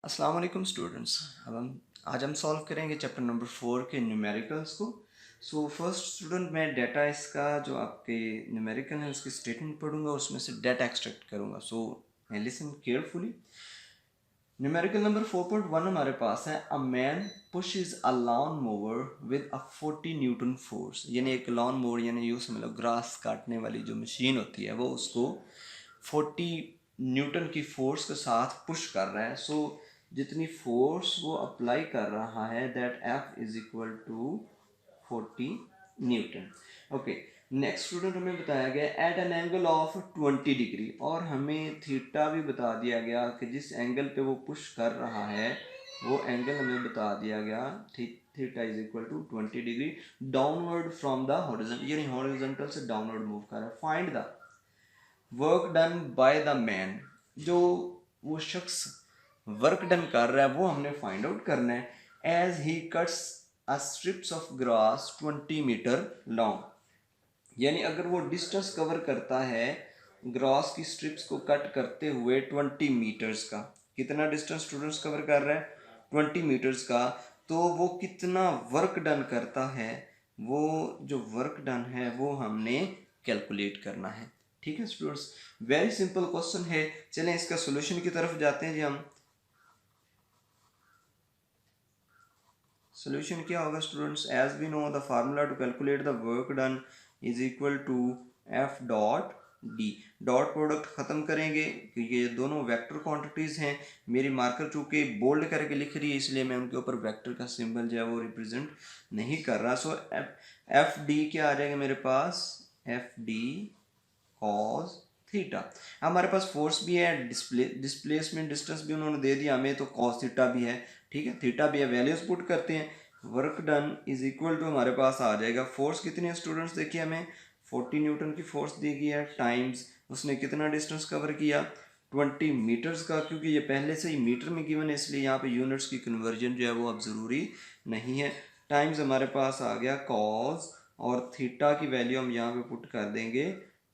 अस्सलाम वालेकुम स्टूडेंट्स। आज हम सॉल्व करेंगे चैप्टर नंबर 4 के न्यूमेरिकल्स को। फर्स्ट स्टूडेंट मैं डाटा इसका जो आपके न्यूमेरिकल है उसकी स्टेटमेंट पढ़ूंगा, उसमें से डाटा एक्सट्रैक्ट करूंगा। Listen carefully. न्यूमेरिकल नंबर 4.1 हमारे पास है, a man pushes a lawn mower with a 40 Newton force. यानी एक लॉन मोवर यानी यूँ समझ लो ग्रास काटने वाली जो मशीन होती है वो उसको 40 न्यूटन की फोर्स के साथ पुश कर रहा है। जितनी फोर्स वो अप्लाई कर रहा है that F is equal to 40 newton. Okay, next student हमें बताया गया at an angle of 20 degree, और हमें थीटा भी बता दिया गया कि जिस एंगल पे वो पुश कर रहा है वो एंगल हमें बता दिया गया theta is equal to 20 degree downward from the horizontal, यानी हॉरिजॉन्टल से डाउनवर्ड मूव कर रहा है। Find the work done by the man, जो वो शख्स वर्क डन कर रहा है वो हमने फाइंड आउट करना है। As he cuts a strips of grass 20 metre long, यानी अगर वो डिस्टेंस कवर करता है ग्रास की स्ट्रिप्स को कट करते हुए 20 मीटर्स का, कितना डिस्टेंस स्टूडेंट्स कवर कर रहा है 20 मीटर्स का, तो वो कितना वर्क डन करता है, वो जो वर्क डन है वो हमने कैलकुलेट करना है। ठीक है स्टूडेंट्स, वेरी सिंपल क्वेश्चन है। चलें इसका सॉल्यूशन की तरफ जाते हैं जी। हम सॉल्यूशन क्या होगा students, as we know the formula to calculate the work done is equal to F dot D. Dot product खत्म करेंगे क्योंकि ये दोनों वेक्टर क्वांटिटीज हैं। मेरी मार्कर चूंकि बोल्ड करके लिख रही है इसलिए मैं उनके ऊपर वेक्टर का सिंबल जो है वो रिप्रेजेंट नहीं कर रहा। एफ डी क्या आ जाएगा मेरे पास, एफ डी कॉस थीटा। हमारे पास फोर्स भी है, डिस्प्लेसमेंट डिस्टेंस भी उन्होंने दे दिया हमें, तो कॉस थीटा भी है। ठीक है, थीटा भी है, वैल्यूज पुट करते हैं। Work done is equal to हमारे पास आ जाएगा, फोर्स कितनी है स्टूडेंट्स देखिए, हमें 40 न्यूटन की फोर्स दी गई है, टाइम्स उसने कितना डिस्टेंस कवर किया 20 मीटर्स का। क्योंकि ये पहले से ही मीटर में गिवन है इसलिए यहाँ पे यूनिट्स की कन्वर्जन जो है वो अब ज़रूरी नहीं है। टाइम्स हमारे पास आ गया कॉस, और थीटा की वैल्यू हम यहाँ पे पुट कर देंगे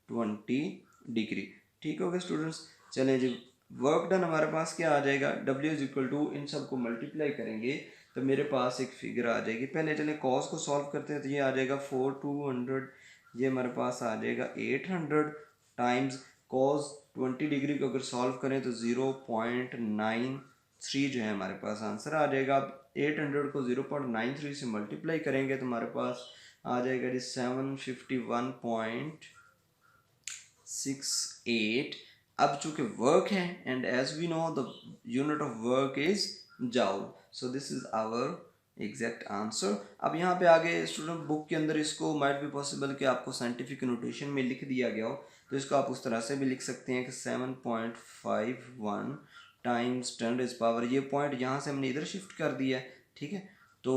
20 डिग्री। ठीक हो गया स्टूडेंट्स। चलें जी, वर्क डन हमारे पास क्या आ जाएगा, W इज इक्वल टू, इन सबको मल्टीप्लाई करेंगे तो मेरे पास एक फिगर आ जाएगी। पहले चलें कॉस को सॉल्व करते हैं, तो ये आ जाएगा 4 200, ये हमारे पास आ जाएगा 800 टाइम्स कॉस 20 डिग्री को अगर सॉल्व करें तो 0.93 जो है हमारे पास आंसर आ जाएगा। 800 को 0.93 से मल्टीप्लाई करेंगे तो हमारे पास आ जाएगा जी 751.68। अब चूंकि वर्क है and as we know the unit of work is joule, so this is our exact answer. अब यहाँ पे आगे स्टूडेंट बुक के अंदर इसको माइट बी पॉसिबल कि आपको साइंटिफिक नोटेशन में लिख दिया गया हो, तो इसको आप उस तरह से भी लिख सकते हैं कि 7.51 टाइम्स 10⁻, ये पॉइंट यहाँ से हमने इधर शिफ्ट कर दिया है। ठीक है, तो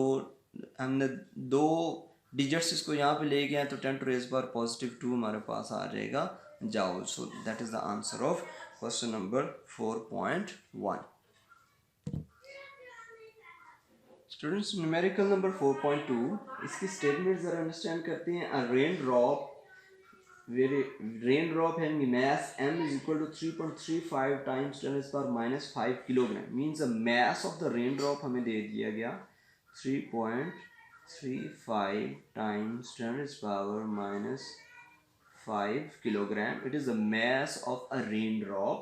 हमने दो डिजिट्स इसको यहाँ पे ले गए हैं तो 10⁻⁻² हमारे पास आ जाएगा जाओ। So that is the answer of question number 4.1। Students, numerical number 4.2, इसकी स्टेटमेंट जरा अंडरस्टैंड करते हैं। अ रेन ड्रॉप है mass m is equal to 3.35 times 10⁻⁻5 kilogram, means the mass of the rain drop हमें दे दिया गया 3.35 times 10⁻⁻5 kilogram. It is the mass of a raindrop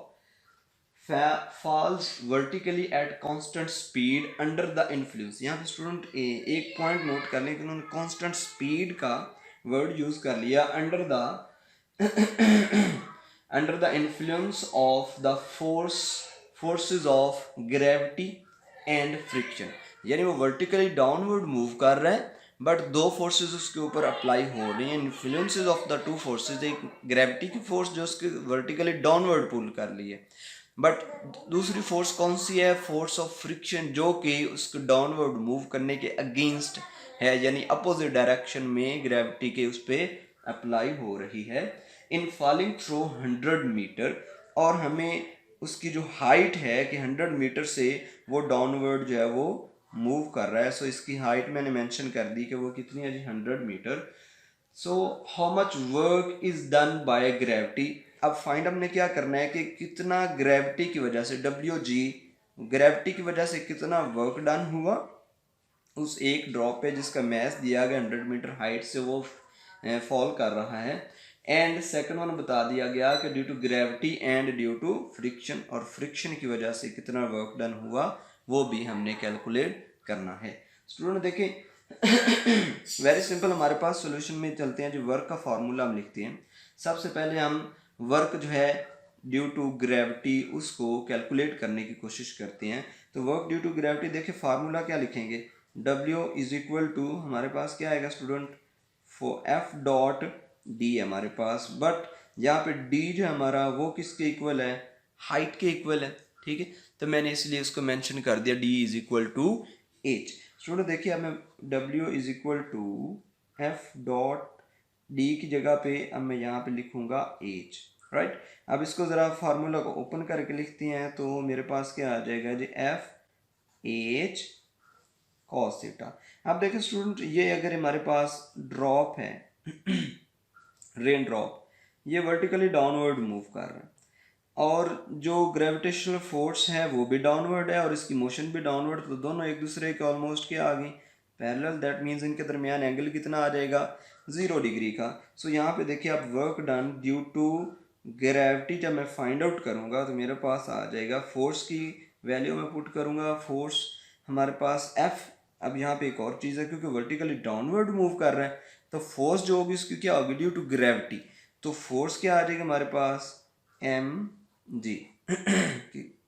falls vertically at constant speed under the influence। यहाँ पे student एक point note कर लें कि उन्होंने कांस्टेंट स्पीड का वर्ड यूज कर लिया, under the under the influence of the forces of gravity and friction, यानी वो वर्टिकली डाउनवर्ड मूव कर रहा है बट दो फोर्सेस उसके ऊपर अप्लाई हो रही हैं। Influences of the two forces, एक ग्रेविटी की फोर्स जो उसके वर्टिकली डाउनवर्ड पुल कर रही है, बट दूसरी फोर्स कौन सी है, फोर्स ऑफ फ्रिक्शन, जो कि उसको डाउनवर्ड मूव करने के अगेंस्ट है, यानी अपोजिट डायरेक्शन में ग्रेविटी के उस पर अप्लाई हो रही है। इन फॉलिंग थ्रू 100 मीटर, और हमें उसकी जो हाइट है कि 100 मीटर से वो डाउनवर्ड जो है वो मूव कर रहा है। सो इसकी हाइट मैंने मेंशन कर दी कि वो कितनी है जी 100 metre. So how much work is done by gravity. अब फाइंड हमने क्या करना है कि कितना ग्रेविटी की वजह से, डब्ल्यू जी ग्रेविटी की वजह से कितना वर्क डन हुआ उस एक ड्रॉप पे जिसका मैस दिया गया 100 मीटर हाइट से वो फॉल कर रहा है। एंड सेकंड वन बता दिया गया कि due to gravity and due to friction, और फ्रिक्शन की वजह से कितना वर्क डन हुआ वो भी हमने कैलकुलेट करना है। स्टूडेंट देखें वेरी सिंपल, हमारे पास सॉल्यूशन में चलते हैं। जो वर्क का फार्मूला हम लिखते हैं, सबसे पहले हम वर्क जो है ड्यू टू ग्रेविटी उसको कैलकुलेट करने की कोशिश करते हैं। तो वर्क ड्यू टू ग्रेविटी देखिए फार्मूला क्या लिखेंगे, W इज इक्वल टू हमारे पास क्या आएगा स्टूडेंट, F डॉट डी है हमारे पास, बट यहाँ पे D जो हमारा वो किसके इक्वल है, हाइट के इक्वल है। ठीक है, तो मैंने इसलिए इसको मेंशन कर दिया D is equal to H। Student देखिए अब मैं W is equal to F dot D की जगह पे अब मैं यहाँ पे लिखूंगा H, राइट। अब इसको ज़रा फार्मूला को ओपन करके लिखते हैं तो मेरे पास क्या आ जाएगा जी, F H cos थीटा। अब देखें स्टूडेंट, ये अगर हमारे पास ड्रॉप है रेन ड्रॉप, ये वर्टिकली डाउनवर्ड मूव कर रहा है और जो ग्रेविटेशनल फोर्स है वो भी डाउनवर्ड है और इसकी मोशन भी डाउनवर्ड, तो दोनों एक दूसरे के ऑलमोस्ट क्या आ गई, पैरेलल। दैट मीन्स इनके दरमियान एंगल कितना आ जाएगा, 0 डिग्री का। सो यहाँ पे देखिए आप work done due to gravity जब मैं फाइंड आउट करूँगा तो मेरे पास आ जाएगा, फोर्स की वैल्यू में पुट करूँगा, फोर्स हमारे पास F। अब यहाँ पे एक और चीज़ है, क्योंकि वर्टिकली डाउनवर्ड मूव कर रहा है तो फोर्स जो होगी उसकी क्या होगी, ड्यू टू ग्रेविटी। तो फोर्स क्या आ जाएगा हमारे पास, mg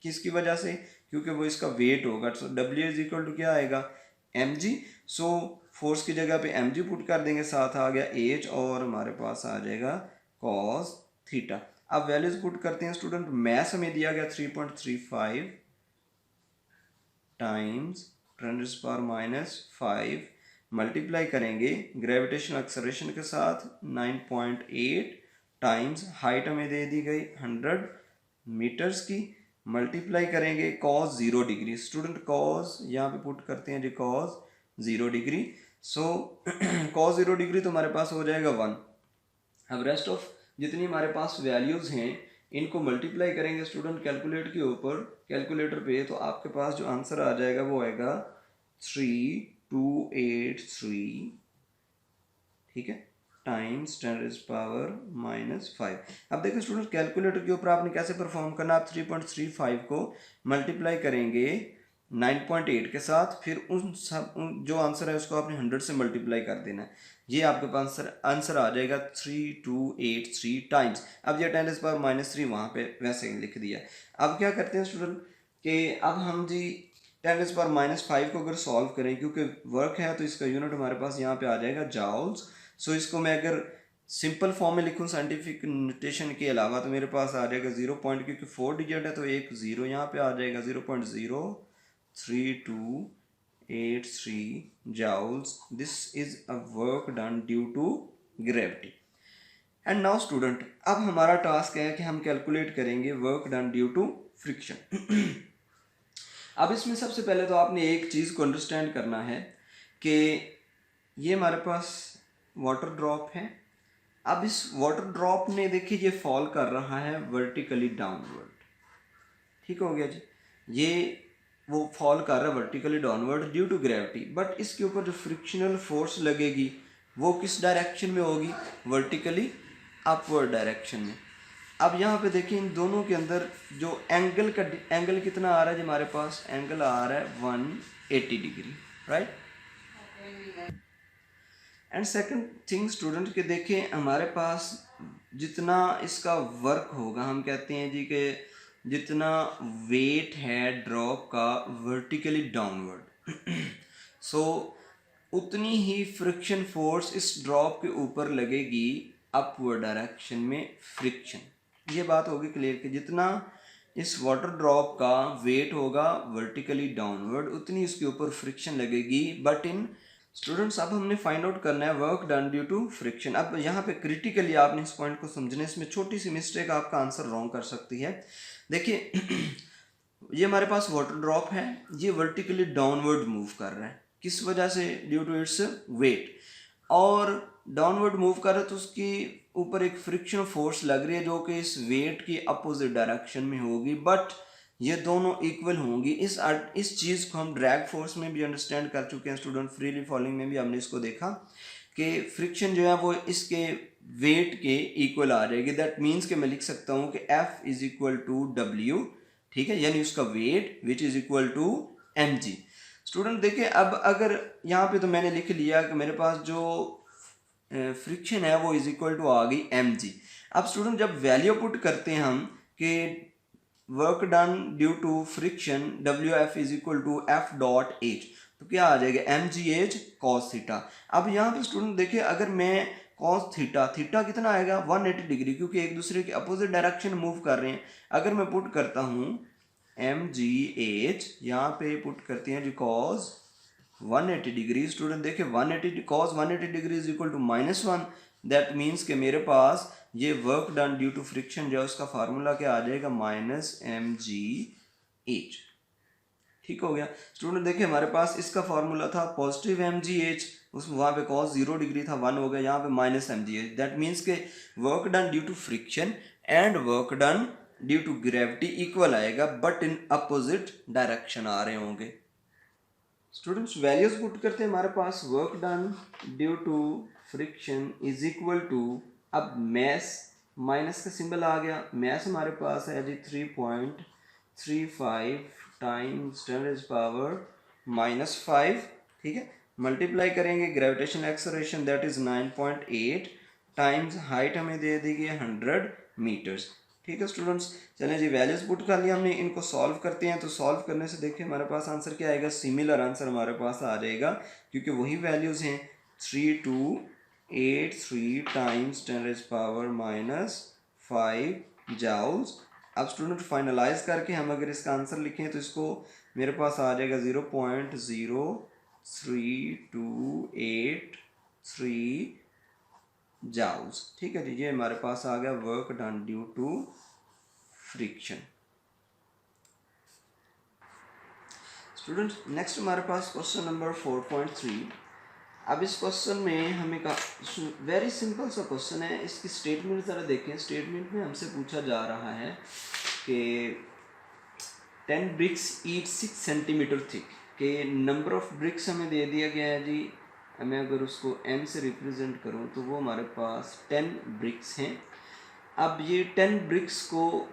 किसकी वजह से, क्योंकि वो इसका वेट होगा। सो W इज इक्वल टू क्या आएगा, mg। सो फोर्स की जगह पे mg पुट कर देंगे, साथ आ गया h और हमारे पास आ जाएगा cos थीटा। अब वैल्यूज पुट करते हैं स्टूडेंट, मैस हमें दिया गया 3.35 टाइम्स 10⁻⁵ मल्टीप्लाई करेंगे ग्रेविटेशन एक्सेलरेशन के साथ 9.8 टाइम्स हाइट हमें दे दी गई 100 मीटर्स की, मल्टीप्लाई करेंगे cos 0 डिग्री। स्टूडेंट cos यहाँ पे पुट करते हैं जी cos 0 डिग्री। सो cos 0 डिग्री तो हमारे पास हो जाएगा 1। अब रेस्ट ऑफ जितनी हमारे पास वैल्यूज़ हैं इनको मल्टीप्लाई करेंगे स्टूडेंट कैलकुलेटर के ऊपर, कैलकुलेटर पे, तो आपके पास जो आंसर आ जाएगा वो आएगा 3283, ठीक है, टाइम्स 10⁻⁵। अब देखिए स्टूडेंट कैलकुलेटर के ऊपर आपने कैसे परफॉर्म करना, आप 3.35 को मल्टीप्लाई करेंगे 9.8 के साथ, फिर उन जो आंसर है उसको आपने 100 से मल्टीप्लाई कर देना है। ये आपके पास आंसर आ जाएगा 3283 टाइम्स। अब ये 10⁻³ वहाँ पे वैसे ही लिख दिया। अब क्या करते हैं स्टूडेंट कि अब हम जी 10⁻⁵ को अगर सॉल्व करें, क्योंकि वर्क है तो इसका यूनिट हमारे पास यहाँ पे आ जाएगा जाउल्स। सो इसको मैं अगर सिंपल फॉर्म में लिखूँ साइंटिफिक नोटेशन के अलावा तो मेरे पास आ जाएगा 0 पॉइंट, क्योंकि 4 डिजिट है तो एक 0 यहाँ पे आ जाएगा, 0.03283 joules. This is a work done due to gravity. And now student अब हमारा टास्क है कि हम कैलकुलेट करेंगे work done due to friction. अब इसमें सबसे पहले तो आपने एक चीज़ को अंडरस्टैंड करना है कि ये हमारे पास वाटर ड्रॉप है। अब इस वाटर ड्रॉप ने देखिए ये फॉल कर रहा है वर्टिकली डाउनवर्ड, ठीक हो गया जी, ये वो फॉल कर रहा है vertically downward due to gravity, but इसके ऊपर जो फ्रिक्शनल फोर्स लगेगी वो किस डायरेक्शन में होगी, वर्टिकली अपवर्ड डायरेक्शन में। अब यहाँ पे देखिए इन दोनों के अंदर जो एंगल कितना आ रहा है जी, हमारे पास एंगल आ रहा है 180 degree, right. And second thing student के देखें हमारे पास जितना इसका वर्क होगा, हम कहते हैं जी कि जितना वेट है ड्रॉप का वर्टिकली डाउनवर्ड सो उतनी ही फ्रिक्शन फोर्स इस ड्रॉप के ऊपर लगेगी अपवर्ड डायरेक्शन में फ्रिक्शन। ये बात होगी क्लियर कि जितना इस वाटर ड्रॉप का वेट होगा वर्टिकली डाउनवर्ड उतनी इसके ऊपर फ्रिक्शन लगेगी। बट इन स्टूडेंट्स अब हमने फाइंड आउट करना है work done due to friction. अब यहाँ पे क्रिटिकली आपने इस पॉइंट को समझने, इसमें छोटी सी मिस्टेक आपका आंसर रॉन्ग कर सकती है। देखिए ये हमारे पास वाटर ड्रॉप है, ये वर्टिकली डाउनवर्ड मूव कर रहा है, किस वजह से, ड्यू टू इट्स वेट, और डाउनवर्ड मूव कर रहा है तो उसके ऊपर एक फ्रिक्शन फोर्स लग रही है जो कि इस वेट की अपोजिट डायरेक्शन में होगी। बट ये दोनों इक्वल होंगी। इस चीज़ को हम ड्रैग फोर्स में भी अंडरस्टैंड कर चुके हैं स्टूडेंट, फ्रीली फॉलोइंग में भी हमने इसको देखा कि फ्रिक्शन जो है वो इसके वेट के इक्वल आ जाएगी। दैट मीन्स कि मैं लिख सकता हूँ कि F is equal to W, ठीक है, यानी उसका weight which is equal to mg। Student देखिए अब अगर यहाँ पे तो मैंने लिख लिया कि मेरे पास जो फ्रिक्शन है वो इज इक्वल टू आ गई mg। अब स्टूडेंट जब वैल्यू पुट करते हैं हम कि work done due to friction WF is equal to F dot H, तो क्या आ जाएगा mgh cos थीटा। अब यहाँ पे स्टूडेंट देखिए अगर मैं cos थीटा, थीटा कितना आएगा 180 डिग्री, क्योंकि एक दूसरे के अपोजिट डायरेक्शन मूव कर रहे हैं। अगर मैं पुट करता हूँ mgh, यहाँ पे पुट करते हैं जी cos 180 डिग्री। स्टूडेंट देखिए 180 cos 180 degree is equal to -1। That means कि मेरे पास ये work done due to friction जो है उसका फार्मूला क्या आ जाएगा -mgh। ठीक हो गया स्टूडेंट। देखिए हमारे पास इसका फार्मूला था पॉजिटिव mgh, उस वहाँ पे cos 0 डिग्री था 1 हो गया, यहाँ पे -mgh। दैट मीन्स के work done due to friction and work done due to gravity equal आएगा, बट इन अपोजिट डायरेक्शन आ रहे होंगे। स्टूडेंट्स वैल्यूज पुट करते हैं हमारे पास work done due to friction is equal to, अब मैस माइनस का सिंबल आ गया, मैस हमारे पास है जी 3.35 टाइम्स 10⁻⁻⁵, ठीक है, मल्टीप्लाई करेंगे gravitational acceleration that is 9.8 times height हमें दे दी गई 100 मीटर्स। ठीक है स्टूडेंट्स, चलें जी वैल्यूज पुट कर लिया हमने, इनको सॉल्व करते हैं। तो सॉल्व करने से देखिए हमारे पास आंसर क्या आएगा, सिमिलर आंसर हमारे पास आ जाएगा, क्योंकि वही वैल्यूज हैं 3283 टाइम्स 10⁻⁻⁵ जाउल्स। अब स्टूडेंट फाइनलाइज करके हम अगर इसका आंसर लिखें तो इसको मेरे पास आ जाएगा 0.03283 जाउल्स। ठीक है जी, ये हमारे पास आ गया work done due to friction. Student next हमारे पास क्वेश्चन नंबर 4.3। अब इस क्वेश्चन में हमें वेरी सिंपल सा क्वेश्चन है, इसकी स्टेटमेंट ज़रा देखें। स्टेटमेंट में हमसे पूछा जा रहा है कि 10 ब्रिक्स ईच 6 सेंटीमीटर थिक, के नंबर ऑफ ब्रिक्स हमें दे दिया गया है जी। मैं अगर उसको m से रिप्रेजेंट करूं तो वो हमारे पास 10 ब्रिक्स हैं। अब ये 10 ब्रिक्स को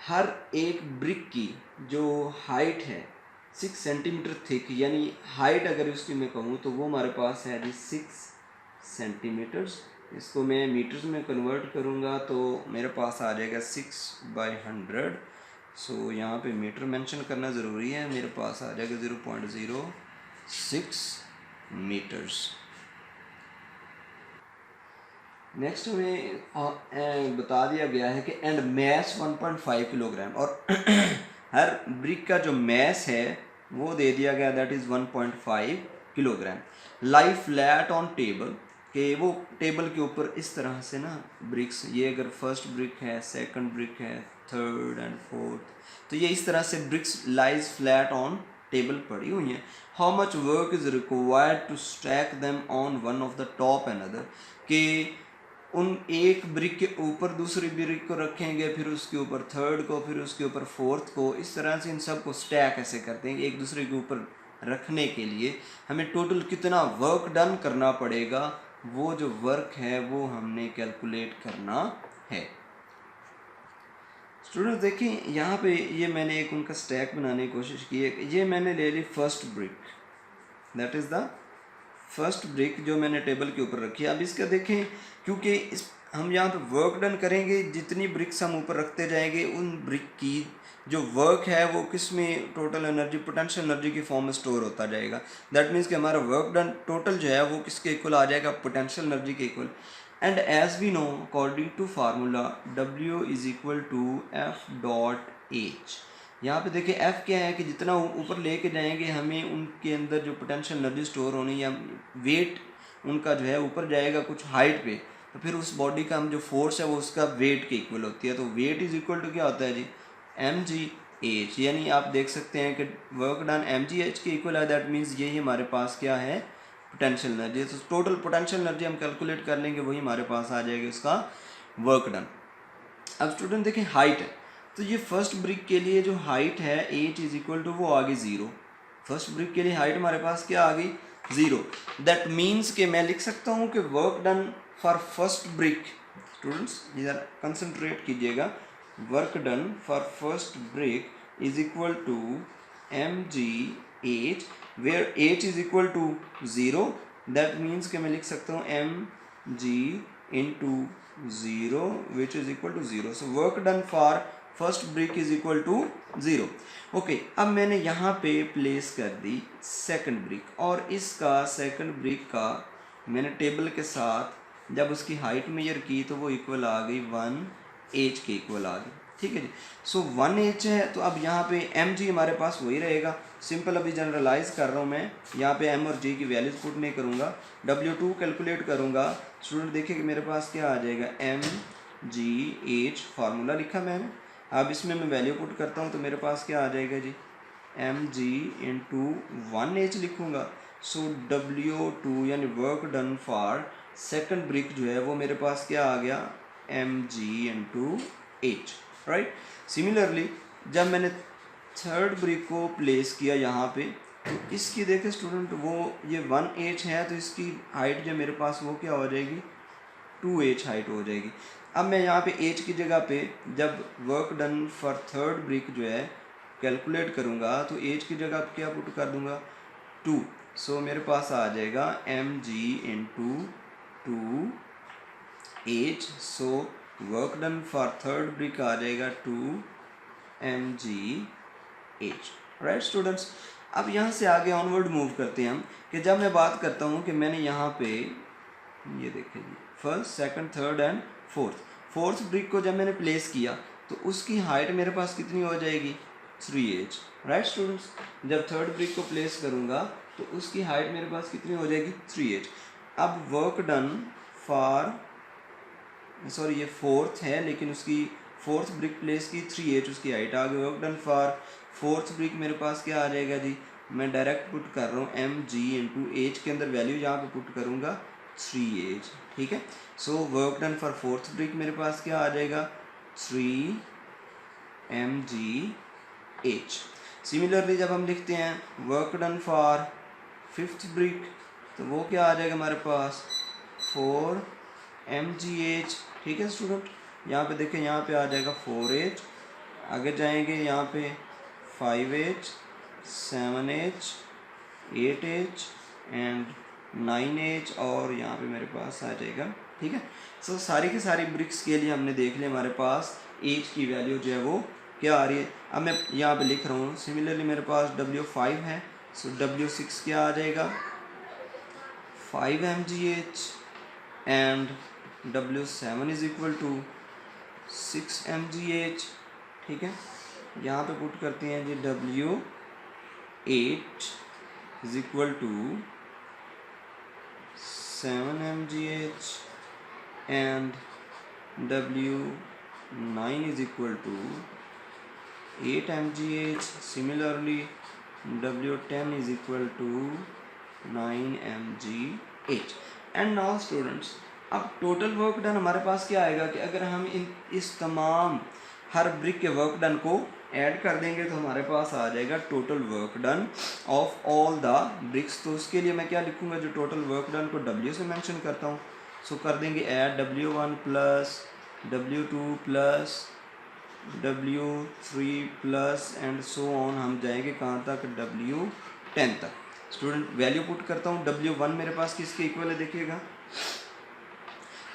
हर एक ब्रिक की जो हाइट है 6 सेंटीमीटर थिक, यानी हाइट अगर उसकी मैं कहूँ तो वो हमारे पास है जी 6 सेंटीमीटर्स। इसको मैं मीटर्स में कन्वर्ट करूँगा तो मेरे पास आ जाएगा 6/100। सो यहाँ पे मीटर मेंशन करना ज़रूरी है, मेरे पास आ जाएगा 0.06 मीटर्स। नेक्स्ट हमें बता दिया गया है कि एंड मैस 1.5 किलोग्राम, और हर ब्रिक का जो मैस है वो दे दिया गया that is 1.5 kilogram. Lie flat on table, कि वो टेबल के ऊपर इस तरह से ना ब्रिक्स, ये अगर फर्स्ट ब्रिक है, सेकंड ब्रिक है, थर्ड एंड फोर्थ, तो ये इस तरह से bricks lies flat on table पड़ी हुई हैं। How much work is required to stack them on one of the top and other, कि उन एक ब्रिक के ऊपर दूसरी ब्रिक को रखेंगे, फिर उसके ऊपर थर्ड को, फिर उसके ऊपर फोर्थ को, इस तरह से इन सब को स्टैक ऐसे करते हैं एक दूसरे के ऊपर रखने के लिए हमें टोटल कितना वर्क डन करना पड़ेगा, वो जो वर्क है वो हमने कैलकुलेट करना है। स्टूडेंट्स देखिए यहाँ पे ये मैंने एक उनका स्टैक बनाने की कोशिश की है। ये मैंने ले ली first brick, that is the first brick जो मैंने टेबल के ऊपर रखी है। अब इसका देखें, क्योंकि इस हम यहाँ पे वर्क डन करेंगे, जितनी ब्रिक्स हम ऊपर रखते जाएंगे उन ब्रिक की जो वर्क है वो किस में टोटल एनर्जी, पोटेंशियल एनर्जी की फॉर्म में स्टोर होता जाएगा। दैट मीन्स कि हमारा वर्क डन टोटल जो है वो किसके इक्वल आ जाएगा, पोटेंशियल एनर्जी के equal. And as we know according to formula W is equal to F dot H। यहाँ पे देखिए F क्या है कि जितना ऊपर लेके जाएंगे हमें उनके अंदर जो पोटेंशियल एनर्जी स्टोर होनी या वेट उनका जो है ऊपर जाएगा कुछ हाइट पे, तो फिर उस बॉडी का हम जो फोर्स है वो उसका वेट के इक्वल होती है। तो वेट इज इक्वल टू क्या होता है जी, mgh, यानी आप देख सकते हैं कि वर्क डन mgh के इक्वल है। दैट मीन्स यही हमारे पास क्या है, पोटेंशियल एनर्जी। तो टोटल पोटेंशियल एनर्जी हम कैलकुलेट कर लेंगे, वही हमारे पास आ जाएगा इसका वर्क डन। अब स्टूडेंट देखें हाइट है, तो ये फर्स्ट ब्रिक के लिए जो हाइट है एच इज इक्वल टू वो आ गई 0। फर्स्ट ब्रिक के लिए हाइट हमारे पास क्या आ गई 0। दैट मीन्स कि मैं लिख सकता हूँ कि work done for first brick, students इधर कंसंट्रेट कीजिएगा, work done for first brick is equal to M G H, where H is equal to 0। That means कि मैं लिख सकता हूँ M G into 0 which is equal to 0। So work done for first brick is equal to 0। Okay, अब मैंने यहाँ पे place कर दी सेकंड ब्रिक, और इसका सेकंड ब्रिक का मैंने टेबल के साथ जब उसकी हाइट मेजर की तो वो इक्वल आ गई 1h के इक्वल आ गई। ठीक है जी। सो 1h है, तो अब यहाँ पे mg हमारे पास वही रहेगा। सिंपल अभी जनरलाइज कर रहा हूँ मैं, यहाँ पे m और g की वैल्यूज पुट नहीं करूँगा, W2 कैलकुलेट करूँगा। स्टूडेंट देखिए कि मेरे पास क्या आ जाएगा, mgh फार्मूला लिखा मैंने, अब इसमें मैं वैल्यू पुट करता हूँ तो मेरे पास क्या आ जाएगा जी, mg इंटू 1h लिखूँगा। सो W2 यानी work done for second brick जो है वो मेरे पास क्या आ गया, mg into h, right. Similarly जब मैंने थर्ड ब्रिक को प्लेस किया यहाँ पे, तो इसकी देखें स्टूडेंट, वो ये 1h है तो इसकी हाइट जो मेरे पास वो क्या हो जाएगी, 2h हाइट हो जाएगी। अब मैं यहाँ पे h की जगह पे जब work done for third brick जो है कैलकुलेट करूँगा तो h की जगह क्या पुट कर दूँगा, 2। सो मेरे पास आ जाएगा mg into 2h। So work done for third brick आ जाएगा 2mgh, राइट स्टूडेंट्स। अब यहाँ से आगे ऑनवर्ड मूव करते हैं हम, कि जब मैं बात करता हूँ कि मैंने यहाँ पे ये देखिए जी, first second third and fourth brick को जब मैंने प्लेस किया तो उसकी हाइट मेरे पास कितनी हो जाएगी, 3h, राइट स्टूडेंट्स। जब थर्ड ब्रिक को प्लेस करूँगा तो उसकी हाइट मेरे पास कितनी हो जाएगी, 3h। अब वर्क डन फॉर, सॉरी ये फोर्थ है लेकिन उसकी फोर्थ ब्रिक प्लेस की 3h उसकी हाइट आ गई। Work done for fourth brick मेरे पास क्या आ जाएगा जी, मैं डायरेक्ट पुट कर रहा हूँ mg इंटू एच के अंदर वैल्यू यहाँ पे पुट करूँगा 3h, ठीक है। So work done for fourth brick मेरे पास क्या आ जाएगा, 3mgh। सिमिलरली जब हम लिखते हैं work done for fifth brick तो वो क्या आ जाएगा हमारे पास, 4mgh, ठीक है स्टूडेंट। यहाँ पे देखें, यहाँ पे आ जाएगा 4h, आगे जाएंगे यहाँ पे 5h, 7h, 8h and 9h, और यहाँ पे मेरे पास आ जाएगा, ठीक है। सो सारी की सारी ब्रिक्स के लिए हमने देख लिया हमारे पास h की वैल्यू जो है वो क्या आ रही है। अब मैं यहाँ पे लिख रहा हूँ, सिमिलरली मेरे पास W5 है, सो W6 क्या आ जाएगा, 5mgh and W7 is equal to 6mgh, ठीक है। यहाँ पे पुट करते हैं जी W8 is equal to 7mgh and W9 is equal to 8mgh. Similarly, W10 is equal to 9mgh. And now students, अब टोटल वर्क डन हमारे पास क्या आएगा कि अगर हम इस तमाम हर ब्रिक के वर्क डन को ऐड कर देंगे तो हमारे पास आ जाएगा total work done of all the bricks. तो उसके लिए मैं क्या लिखूँगा, जो टोटल वर्क डन को W से मेंशन करता हूँ, सो कर देंगे add W1 plus W2 plus W3 plus and so on, हम जाएंगे कहाँ तक, W10 तक। स्टूडेंट वैल्यू पुट करता हूँ, W1 मेरे पास किसके इक्वल है देखिएगा,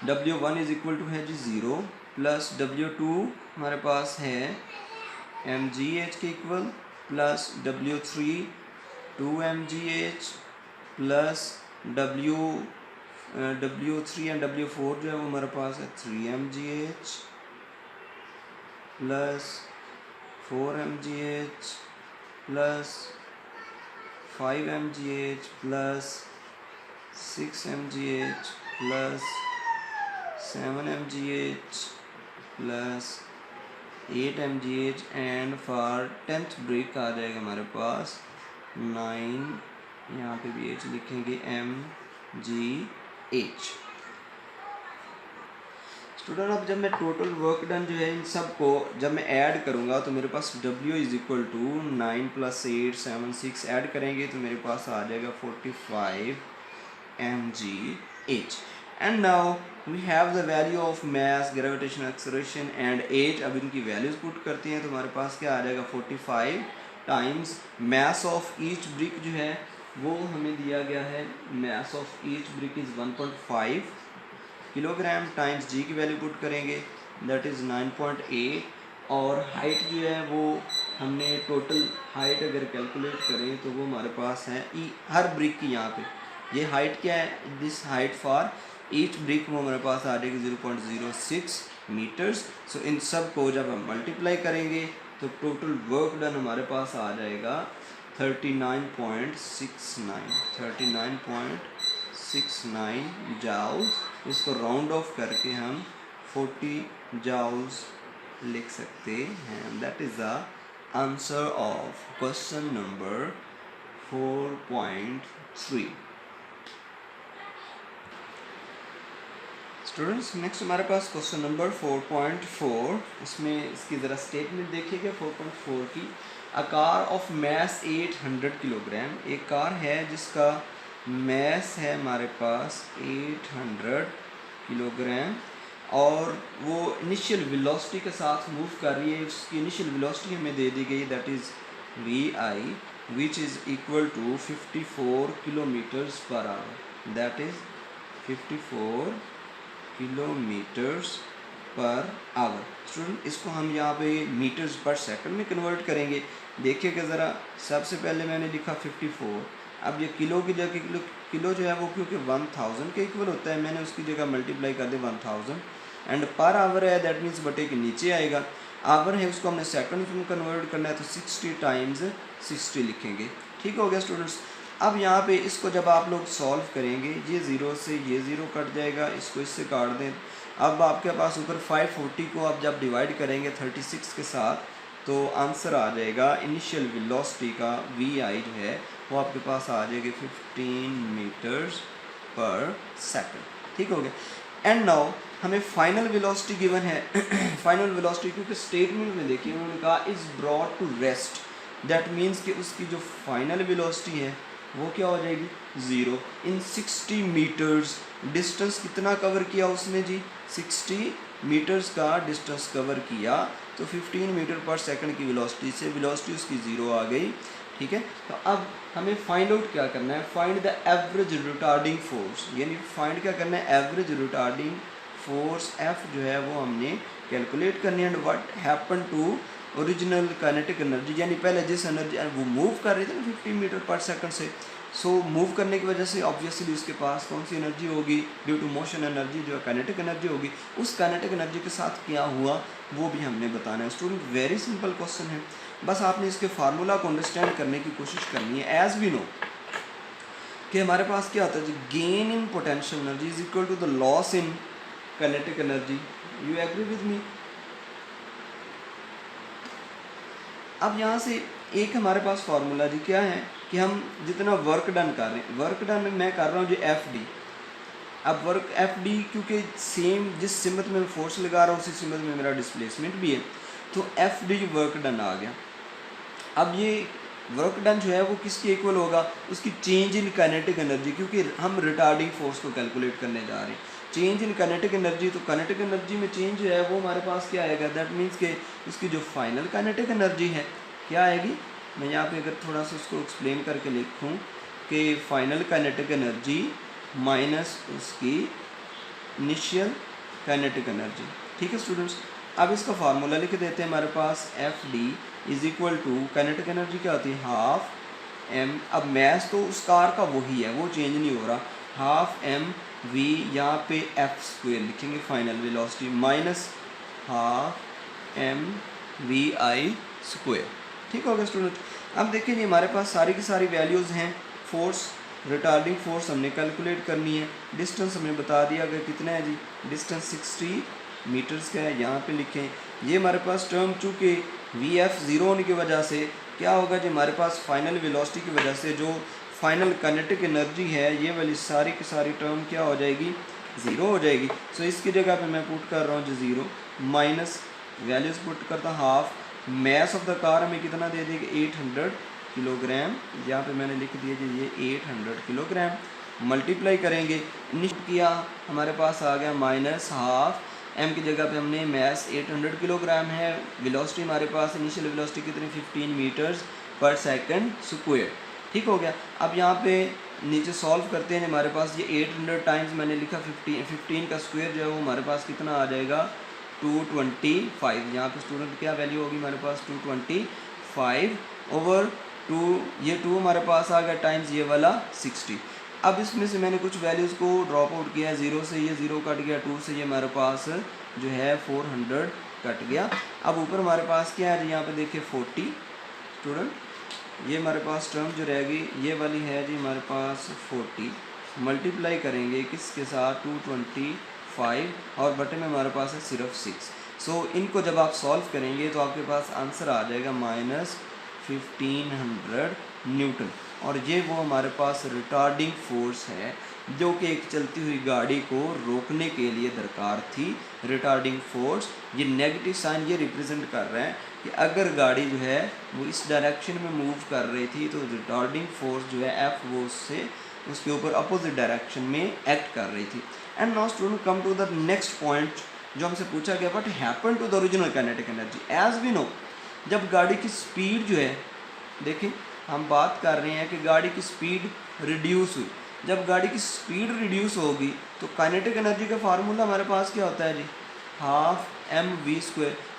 W1 इज इक्वल टू है जी 0 प्लस W2 हमारे पास है mgh के equal plus W3 2mgh plus W3 and W4 जो है वो हमारे पास है 3mgh plus 4mgh plus 5mgh plus 6mgh plus 7mgh plus 8mgh and for 10th brick आ जाएगा हमारे पास 9, यहाँ पे भी h लिखेंगे mgh। स्टूडेंट अब जब मैं टोटल वर्क डन जो है इन सब को जब मैं ऐड करूँगा तो मेरे पास W is equal to 9 + 8 7 6 add करेंगे तो मेरे पास आ जाएगा 45 mgh। And now we have the value of mass, gravitational acceleration and age. अब इनकी वैल्यूज पुट करते हैं तो हमारे पास क्या आ जाएगा 45 times mass of each brick जो है वो हमें दिया गया है, mass of each brick is 1.5 kilogram times G की वैल्यू पुट करेंगे दैट इज़ 9.8 और हाइट जो है वो हमने टोटल हाइट अगर कैलकुलेट करें तो वो हमारे पास है हर ब्रिक की यहाँ पे ये हाइट क्या है, this height for each brick वो हमारे पास आ जाएगी 0.06 मीटर्स। सो इन सब को जब हम मल्टीप्लाई करेंगे तो टोटल वर्क डन हमारे पास आ जाएगा 39.69 जाउल्स। इसको राउंड ऑफ करके हम 40 जाउल्स लिख सकते हैं। That is the answer of question number 4.3। Students next हमारे पास क्वेश्चन नंबर 4.4। इसमें इसकी ज़रा स्टेटमेंट देखिएगा 4.4 की। A car of mass 800 kilogram, एक कार है जिसका मैस है हमारे पास 800 किलोग्राम और वो इनिशियल वेलोसिटी के साथ मूव कर रही है। उसकी इनिशियल वेलोसिटी हमें दे दी गई that is vi which is equal to 54 kilometres per hour, that is 54 kilometres per hour. Student इसको हम यहाँ पे मीटर्स पर सेकंड में कन्वर्ट करेंगे। देखिएगा ज़रा, सबसे पहले मैंने लिखा 54, अब ये किलो की जगह किलो जो है वो क्योंकि 1000 के इक्वल होता है, मैंने उसकी जगह मल्टीप्लाई कर दे 1000 एंड पर आवर है दैट मीन्स बटे के नीचे आएगा। आवर है उसको हमने सेकंड में कन्वर्ट करना है तो 60 टाइम्स 60 लिखेंगे। ठीक हो गया स्टूडेंट्स। अब यहाँ पे इसको जब आप लोग सॉल्व करेंगे ये 0 से ये 0 कट जाएगा, इसको इससे काट दें। अब आपके पास ऊपर 540 को आप जब डिवाइड करेंगे 36 के साथ तो आंसर आ जाएगा इनिशियल वेलोसिटी का vi जो है वो आपके पास आ जाएगी 15 मीटर्स पर सेकंड। ठीक हो गया। एंड नाउ हमें फाइनल वेलोसिटी गिवन है। फाइनल वेलोसिटी क्योंकि स्टेटमेंट में देखिए उन्होंने कहा is brought to rest, that means कि उसकी जो फाइनल वेलोसिटी है वो क्या हो जाएगी 0 इन 60 मीटर्स। डिस्टेंस कितना कवर किया उसने जी, 60 मीटर्स का डिस्टेंस कवर किया तो 15 मीटर पर सेकंड की वेलोसिटी से वेलोसिटी उसकी 0 आ गई। ठीक है, तो अब हमें फाइंड आउट क्या करना है, find the average retarding force, यानी फाइंड क्या करना है एवरेज रिटार्डिंग फोर्स F जो है वो हमने कैलकुलेट करनी है। And what happen to original kinetic energy, यानी पहले जिस एनर्जी वो मूव कर रही थी ना 50 मीटर पर सेकंड से, सो मूव करने की वजह से ऑब्वियसली उसके पास कौन सी एनर्जी होगी, ड्यू टू मोशन एनर्जी जो काइनेटिक एनर्जी होगी। उस काइनेटिक एनर्जी के साथ क्या हुआ वो भी हमने बताना है। स्टूडेंट वेरी सिंपल क्वेश्चन है, बस आपने इसके फार्मूला को अंडरस्टैंड करने की कोशिश करनी है। एज वी नो कि हमारे पास क्या होता है, gain in potential energy is equal to the loss in kinetic energy. You agree with me? अब यहाँ से एक हमारे पास फार्मूला जी क्या है कि हम जितना वर्क डन कर रहे हैं, वर्क डन मैं कर रहा हूँ जो FD। अब वर्क FD क्योंकि सेम जिस सिमत में फोर्स लगा रहा हूँ उसी सिमत में मेरा डिस्प्लेसमेंट भी है, तो FD वर्क डन आ गया। अब ये वर्क डन जो है वो किसके इक्वल होगा, उसकी चेंज इन काइनेटिक एनर्जी, क्योंकि हम रिटार्डिंग फोर्स को कैलकुलेट करने जा रहे हैं। चेंज इन काइनेटिक एनर्जी, तो काइनेटिक एनर्जी में चेंज जो है वो हमारे पास क्या आएगा, दैट मीन्स के उसकी जो फाइनल काइनेटिक एनर्जी है क्या आएगी। मैं यहाँ पे अगर थोड़ा सा उसको एक्सप्लेन करके लिखूँ कि फाइनल काइनेटिक एनर्जी माइनस उसकी इनिशियल काइनेटिक एनर्जी। ठीक है स्टूडेंट्स, अब इसका फार्मूला लिख देते हैं हमारे पास FD is equal to kinetic energy क्या होती है हाफ M। अब मैस तो उस कार का वही है, वो चेंज नहीं हो रहा, हाफ M V, यहाँ पे F² लिखेंगे final velocity minus half M VI²। ठीक हो गया स्टूडेंट। अब देखिए जी हमारे पास सारी की सारी वैल्यूज़ हैं। फोर्स रिटार्डिंग फोर्स हमने कैलकुलेट करनी है। डिस्टेंस हमने बता दिया अगर कितना है जी, डिस्टेंस 60 मीटर्स का है, यहाँ पे लिखें। ये हमारे पास टर्म चूँकि VF 0 होने की वजह से क्या होगा जी, हमारे पास फाइनल वेलोसिटी की वजह से जो फाइनल काइनेटिक एनर्जी है ये वाली सारी की सारी टर्म क्या हो जाएगी, ज़ीरो हो जाएगी। सो इसकी जगह पे मैं पुट कर रहा हूँ जो ज़ीरो माइनस वैल्यूज़ पुट करता हूँ half, mass of the car हमें कितना दे देगी 800 किलोग्राम, यहाँ पे मैंने लिख दिया जी ये 800 किलोग्राम। मल्टीप्लाई करेंगे, इनिशियल किया हमारे पास आ गया माइनस हाफ, एम की जगह पे हमने मैस 800 किलोग्राम है, वेलोसिटी हमारे पास इनिशियल वेलोसिटी कितनी 15 मीटर्स पर सेकंड स्क्वायर। ठीक हो गया। अब यहाँ पे नीचे सॉल्व करते हैं, हमारे पास ये 800 टाइम्स मैंने लिखा 15 का स्क्वायर जो है वो हमारे पास कितना आ जाएगा 225। यहाँ पे स्टूडेंट क्या वैल्यू होगी हमारे पास 225 ओवर 2, ये 2 हमारे पास आ गया टाइम्स ये वाला 60। अब इसमें से मैंने कुछ वैल्यूज़ को ड्रॉप आउट किया, 0 से ये 0 कट गया, 2 से ये हमारे पास जो है 400 कट गया। अब ऊपर हमारे पास क्या है, यहाँ पे देखिए 40 स्टूडेंट, ये हमारे पास टर्म जो रहेगी ये वाली है जी हमारे पास 40, मल्टीप्लाई करेंगे किसके साथ 225 और बटे में हमारे पास है सिर्फ 6। सो इनको जब आप सॉल्व करेंगे तो आपके पास आंसर आ जाएगा -1500 न्यूटन। और ये वो हमारे पास रिटार्डिंग फोर्स है जो कि एक चलती हुई गाड़ी को रोकने के लिए दरकार थी। रिटार्डिंग फोर्स, ये नेगेटिव साइन ये रिप्रेजेंट कर रहे हैं कि अगर गाड़ी जो है वो इस डायरेक्शन में मूव कर रही थी तो रिटार्डिंग फोर्स जो है एफ वो उससे उसके ऊपर अपोजिट डायरेक्शन में एक्ट कर रही थी। And now student come to the next point जो हमसे पूछा गया, what happened to the original kinetic energy. As we know, जब गाड़ी की स्पीड जो है, देखिए हम बात कर रहे हैं कि गाड़ी की स्पीड रिड्यूस हुई, जब गाड़ी की स्पीड रिड्यूस होगी तो काइनेटिक एनर्जी का फार्मूला हमारे पास क्या होता है जी, हाफ mv²।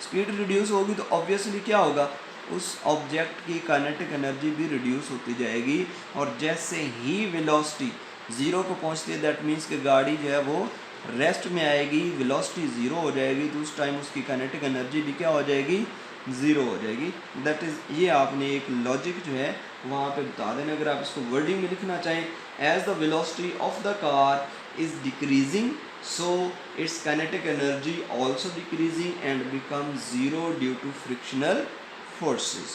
स्पीड रिड्यूस होगी तो ऑब्वियसली क्या होगा, उस ऑब्जेक्ट की काइनेटिक एनर्जी भी रिड्यूस होती जाएगी। और जैसे ही वेलोसिटी 0 को पहुंचती है दैट मीन्स कि गाड़ी जो है वो रेस्ट में आएगी, वेलोसिटी 0 हो जाएगी, तो उस टाइम उसकी काइनेटिक एनर्जी भी क्या हो जाएगी, 0 हो जाएगी। दैट इज़, ये आपने एक लॉजिक जो है वहाँ पे बता देना। अगर आप इसको वर्डिंग में लिखना चाहें, as the velocity of the car is decreasing so its kinetic energy also decreasing and becomes 0 due to frictional forces.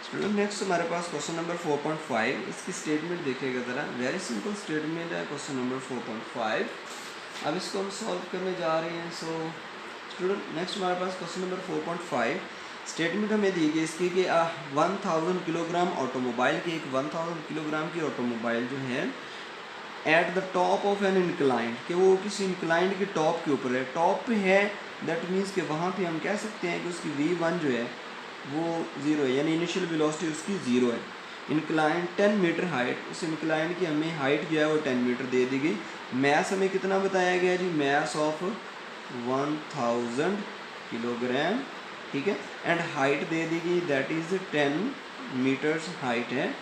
Student next हमारे पास क्वेश्चन नंबर 4.5, इसकी स्टेटमेंट देखिएगा ज़रा, वेरी सिंपल स्टेटमेंट है क्वेश्चन नंबर 4.5। अब इसको हम सॉल्व करने जा रहे हैं। सो स्टूडेंट नेक्स्ट हमारे पास क्वेश्चन नंबर 4.5 स्टेटमेंट हमें दी गई इसकी कि 1000 किलोग्राम ऑटोमोबाइल की, एक 1000 किलोग्राम की ऑटोमोबाइल जो है at the top of an inclined, कि वो किसी इंक्लाइंड के टॉप के ऊपर है, टॉप पे है, दैट मीन्स कि वहाँ पे हम कह सकते हैं कि उसकी v1 जो है वो 0 है, यानी इनिशियल वेलोसिटी उसकी 0 है। इंक्लाइंड 10 मीटर हाइट, उस इंक्लाइंड की हमें हाइट जो है वो 10 मीटर दे दी गई। मैस हमें कितना बताया गया जी, मैस ऑफ 1000 किलोग्राम, ठीक है, एंड हाइट दे दी गई दैट इज़ 10 मीटर्स हाइट है।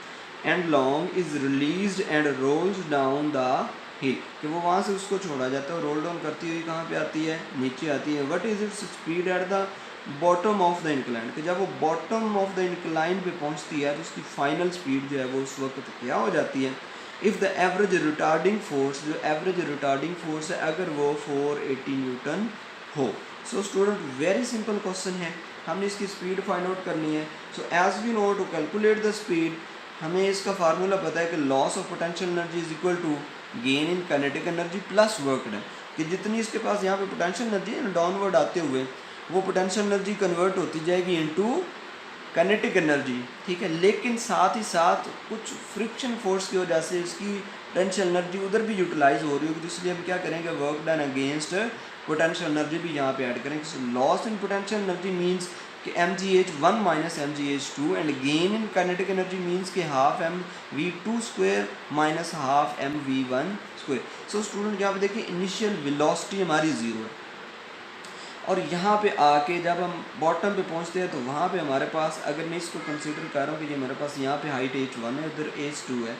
And long is release and rolls down the hill, कि वो वहाँ से उसको छोड़ा जाता है, रोल डाउन करती हुई कहाँ पे आती है, नीचे आती है। What is its speed at the bottom of the incline, कि जब वो बॉटम ऑफ द इंक्लाइन पे पहुँचती है तो उसकी फाइनल स्पीड जो है वो उस वक्त क्या हो जाती है। If the average retarding force, जो एवरेज रिटार्डिंग फोर्स है अगर वो 480 न्यूटन हो। So student very simple question है, हमने इसकी स्पीड फाइंड आउट करनी है। So as we know to calculate the speed, हमें इसका फार्मूला पता है कि loss of potential energy is equal to gain in kinetic energy plus work done, कि जितनी इसके पास यहाँ पे पोटेंशियल एनर्जी है डाउनवर्ड आते हुए वो पोटेंशियल एनर्जी कन्वर्ट होती जाएगी इनटू काइनेटिक एनर्जी, ठीक है। लेकिन साथ ही साथ कुछ फ्रिक्शन फोर्स की वजह से इसकी पोटेंशियल एनर्जी उधर भी यूटिलाइज हो रही होगी, तो इसलिए हम क्या करेंगे, work done against potential energy भी यहाँ पे ऐड करेंगे। Loss in potential energy means कि mgh1 minus mgh2 and gain in kinetic energy means कि half mv2² minus half mv1²। So student यहाँ पे देखिए इनिशियल वेलोसिटी हमारी 0 है, और यहाँ पे आके जब हम बॉटम पे पहुँचते हैं तो वहाँ पे हमारे पास, अगर मैं इसको कंसीडर कर रहा हूँ कि ये मेरे पास यहाँ पे हाइट h1 है, उधर h2 है,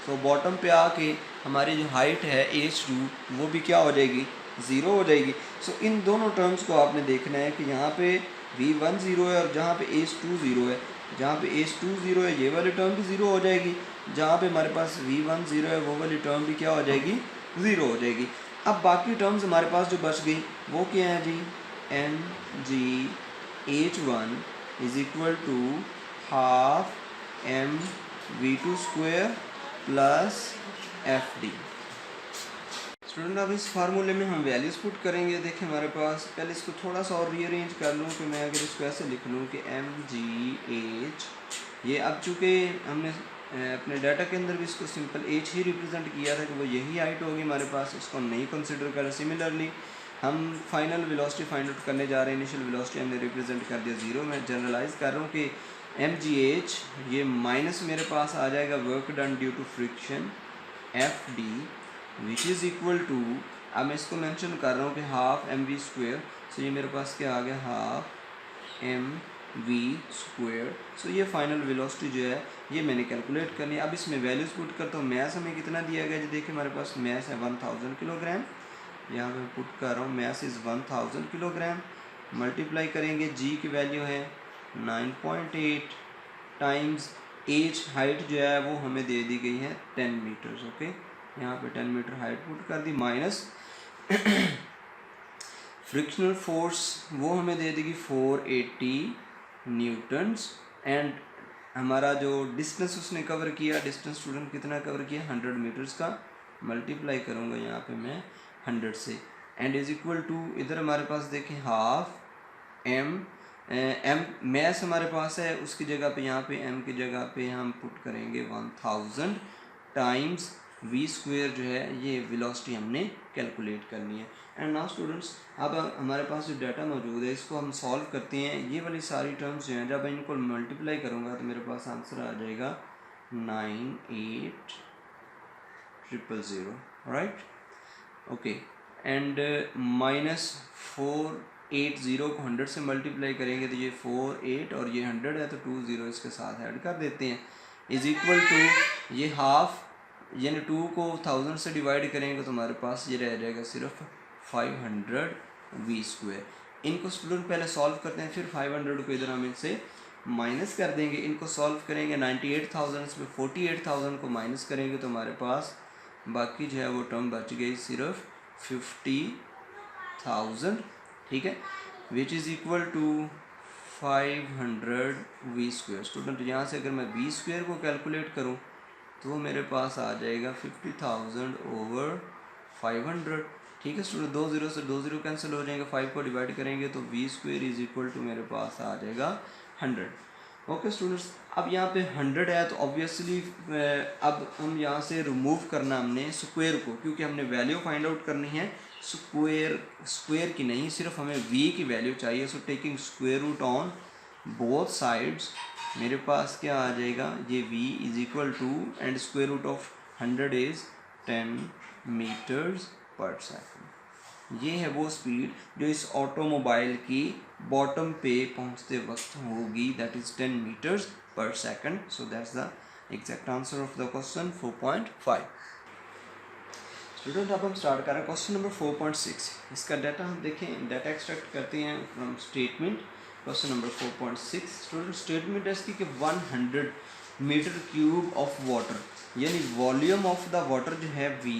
तो बॉटम पे आके हमारी जो हाइट है h2 वो भी क्या हो जाएगी, 0 हो जाएगी। सो इन दोनों टर्म्स को आपने देखना है कि यहाँ पे v1 0 है और जहाँ पे h2 0 है, जहाँ पे h2 0 है ये वाली टर्म भी 0 हो जाएगी, जहाँ पे हमारे पास v1 0 है वो वाली टर्म भी क्या हो जाएगी, 0 हो जाएगी। अब बाकी टर्म्स हमारे पास जो बच गई वो क्या है जी, mgh1 is equal to half mv2² plus fd, student अब इस फार्मूले में हम वैल्यूज़ पुट करेंगे। देखिए हमारे पास, पहले इसको थोड़ा सा और रीअरेंज कर लूँ कि मैं अगर इसको ऐसे लिख लूँ कि MGH, ये अब चूँकि हमने अपने डाटा के अंदर भी इसको सिंपल एज ही रिप्रेजेंट किया था कि वो यही हाइट होगी हमारे पास, इसको हम नहीं कंसिडर करें। सिमिलरली हम फाइनल वेलोसिटी फाइंड आउट करने जा रहे हैं। इनिशियल वेलोसिटी हमने रिप्रेजेंट कर दिया 0। मैं जनरलाइज कर रहा हूँ कि MGH ये माइनस मेरे पास आ जाएगा work done due to friction FD which is equal to, अब मैं इसको मेंशन कर रहा हूँ कि हाफ mv²। सो ये मेरे पास क्या आ गया, हाफ mv²। सो ये फाइनल वेलोसिटी जो है ये मैंने कैलकुलेट करनी है। अब इसमें वैल्यूज़ पुट करता हूँ। मैस हमें कितना दिया गया जी, देखिए हमारे पास मैस है 1000 किलोग्राम। यहाँ पे पुट कर रहा हूँ मैस इज़ 1000 किलोग्राम। मल्टीप्लाई करेंगे, जी की वैल्यू है 9.8 टाइम्स एज हाइट जो है वो हमें दे दी गई है 10 मीटर्स। ओके, यहाँ पे 10 मीटर हाइट पुट कर दी, माइनस फ्रिक्शनल फोर्स वो हमें दे देगी 480 न्यूटन्स। एंड हमारा जो डिस्टेंस उसने कवर किया, डिस्टेंस स्टूडेंट कितना कवर किया, 100 मीटर्स का। मल्टीप्लाई करूँगा यहाँ पे मैं 100 से, एंड इज इक्वल टू, इधर हमारे पास देखें हाफ एम मैस हमारे पास है, उसकी जगह पे यहाँ पे एम की जगह पे हम पुट करेंगे 1000 टाइम्स v² जो है ये वेलोसिटी हमने कैलकुलेट करनी है। एंड नाउ स्टूडेंट्स, अब हमारे पास जो डाटा मौजूद है इसको हम सॉल्व करते हैं। ये वाली सारी टर्म्स जो हैं जब मैं इनको मल्टीप्लाई करूँगा तो मेरे पास आंसर आ जाएगा 98000, राइट। ओके, एंड माइनस 480 को 100 से मल्टीप्लाई करेंगे तो ये 48 और ये 100 है तो 20 इसके साथ ऐड कर देते हैं, इज इक्वल टू ये हाफ, यानी 2 को 1000 से डिवाइड करेंगे तो हमारे पास ये रह जाएगा सिर्फ 500 v²। इनको स्टूडेंट पहले सॉल्व करते हैं, फिर 500 को इधर हम इनसे माइनस कर देंगे। इनको सॉल्व करेंगे 98,000 में 48,000 को माइनस करेंगे तो हमारे पास बाकी जो है वो टर्म बच गई सिर्फ 50,000, ठीक है, which is equal to 500 v²। Student यहाँ से अगर मैं v² को कैलकुलेट करूँ तो मेरे पास आ जाएगा 50,000 ओवर 500, ठीक है स्टूडेंट। 2 0 से 2 0 कैंसिल हो जाएंगे, 5 को डिवाइड करेंगे तो v² इज इक्वल टू मेरे पास आ जाएगा 100। ओके स्टूडेंट्स, अब यहाँ पे 100 है तो ऑब्वियसली अब हम यहाँ से रिमूव करना हमने स्क्वायर को, क्योंकि हमने वैल्यू फाइंड आउट करनी है स्क्वायर की नहीं, सिर्फ हमें v की वैल्यू चाहिए। So taking square root on both sides मेरे पास क्या आ जाएगा, ये v is equal to, and square root of 100 is 10 meters पर सेकंड। ये है वो स्पीड जो इस ऑटोमोबाइल की बॉटम पे पहुंचते वक्त होगी, दैट इज 10 मीटर्स पर second. So that's the exact answer of the question 4.5। Student अब हम स्टार्ट कर रहे हैं क्वेश्चन नंबर 4.6। इसका डाटा हम देखें, डाटा एक्सट्रैक्ट करते हैं from statement. Question number 4.6 student, statement है इसकी कि 100 मीटर क्यूब ऑफ वाटर, यानी वॉल्यूम ऑफ द वाटर जो है v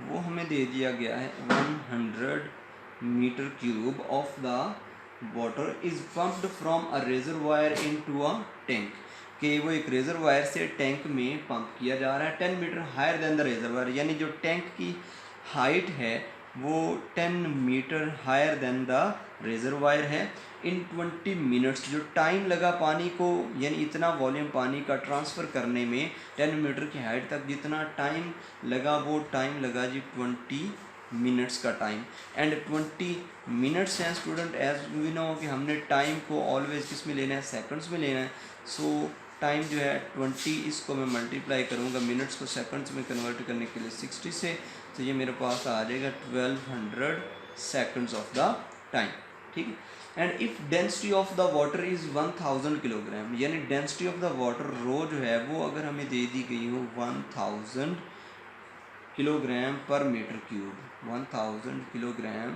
वो हमें दे दिया गया है 100 meter cube of the water is pumped from a reservoir into a tank, कि वो एक रिजर्वायर से टैंक में पंप किया जा रहा है 10 meter higher than the reservoir, यानी जो टैंक की हाइट है वो 10 meter higher than the reservoir है। इन 20 मिनट्स जो टाइम लगा पानी को, यानी इतना वॉल्यूम पानी का ट्रांसफ़र करने में 10 मीटर की हाइट तक जितना टाइम लगा वो टाइम लगा जी 20 मिनट्स का टाइम। एंड 20 मिनट्स हैं स्टूडेंट, एज वी नो कि हमने टाइम को ऑलवेज किस में लेना है, सेकंड्स में लेना है। सो टाइम जो है 20, इसको मैं मल्टीप्लाई करूँगा मिनट्स को सेकंड्स में कन्वर्ट करने के लिए 60 से, तो ये मेरे पास आ जाएगा 1200 सेकंड्स ऑफ द टाइम, ठीक है। And if density of the water is 1000 kilogram, यानी डेंसिटी ऑफ द वाटर रो जो है वो अगर हमें दे दी गई हो 1000 kilogram per metre cube, 1000 kilogram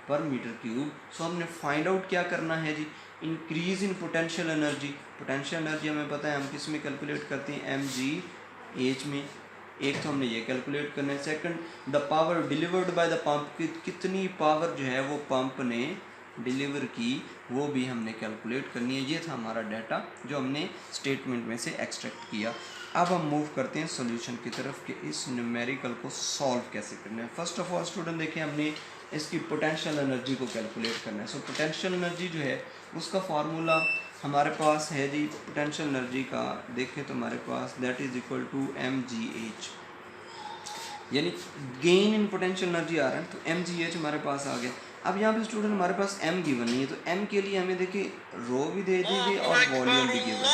per metre cube. So हमने फाइंड आउट क्या करना है जी, increase in potential energy. Potential energy हमें पता है हम किस में कैलकुलेट करते हैं, mgh में। एक तो हमने ये कैलकुलेट करना है। Second, the power delivered by the pump, कितनी पावर जो है वो पंप ने डिलीवर की वो भी हमने कैलकुलेट करनी है। ये था हमारा डाटा जो हमने स्टेटमेंट में से एक्सट्रैक्ट किया। अब हम मूव करते हैं सॉल्यूशन की तरफ कि इस न्यूमेरिकल को सॉल्व कैसे करना है। फर्स्ट ऑफ ऑल स्टूडेंट देखिए, हमने इसकी पोटेंशियल एनर्जी को कैलकुलेट करना है। सो पोटेंशियल एनर्जी जो है उसका फार्मूला हमारे पास है जी, पोटेंशियल एनर्जी का देखें तो हमारे पास that is equal to mgh, यानी गेन इन पोटेंशियल एनर्जी आ रहा है, तो mgh हमारे पास आ गया। अब यहाँ पे स्टूडेंट हमारे पास m गिवन नहीं है, तो m के लिए हमें देखिए रो भी दे दी गई और वॉल्यूम भी गिवन है।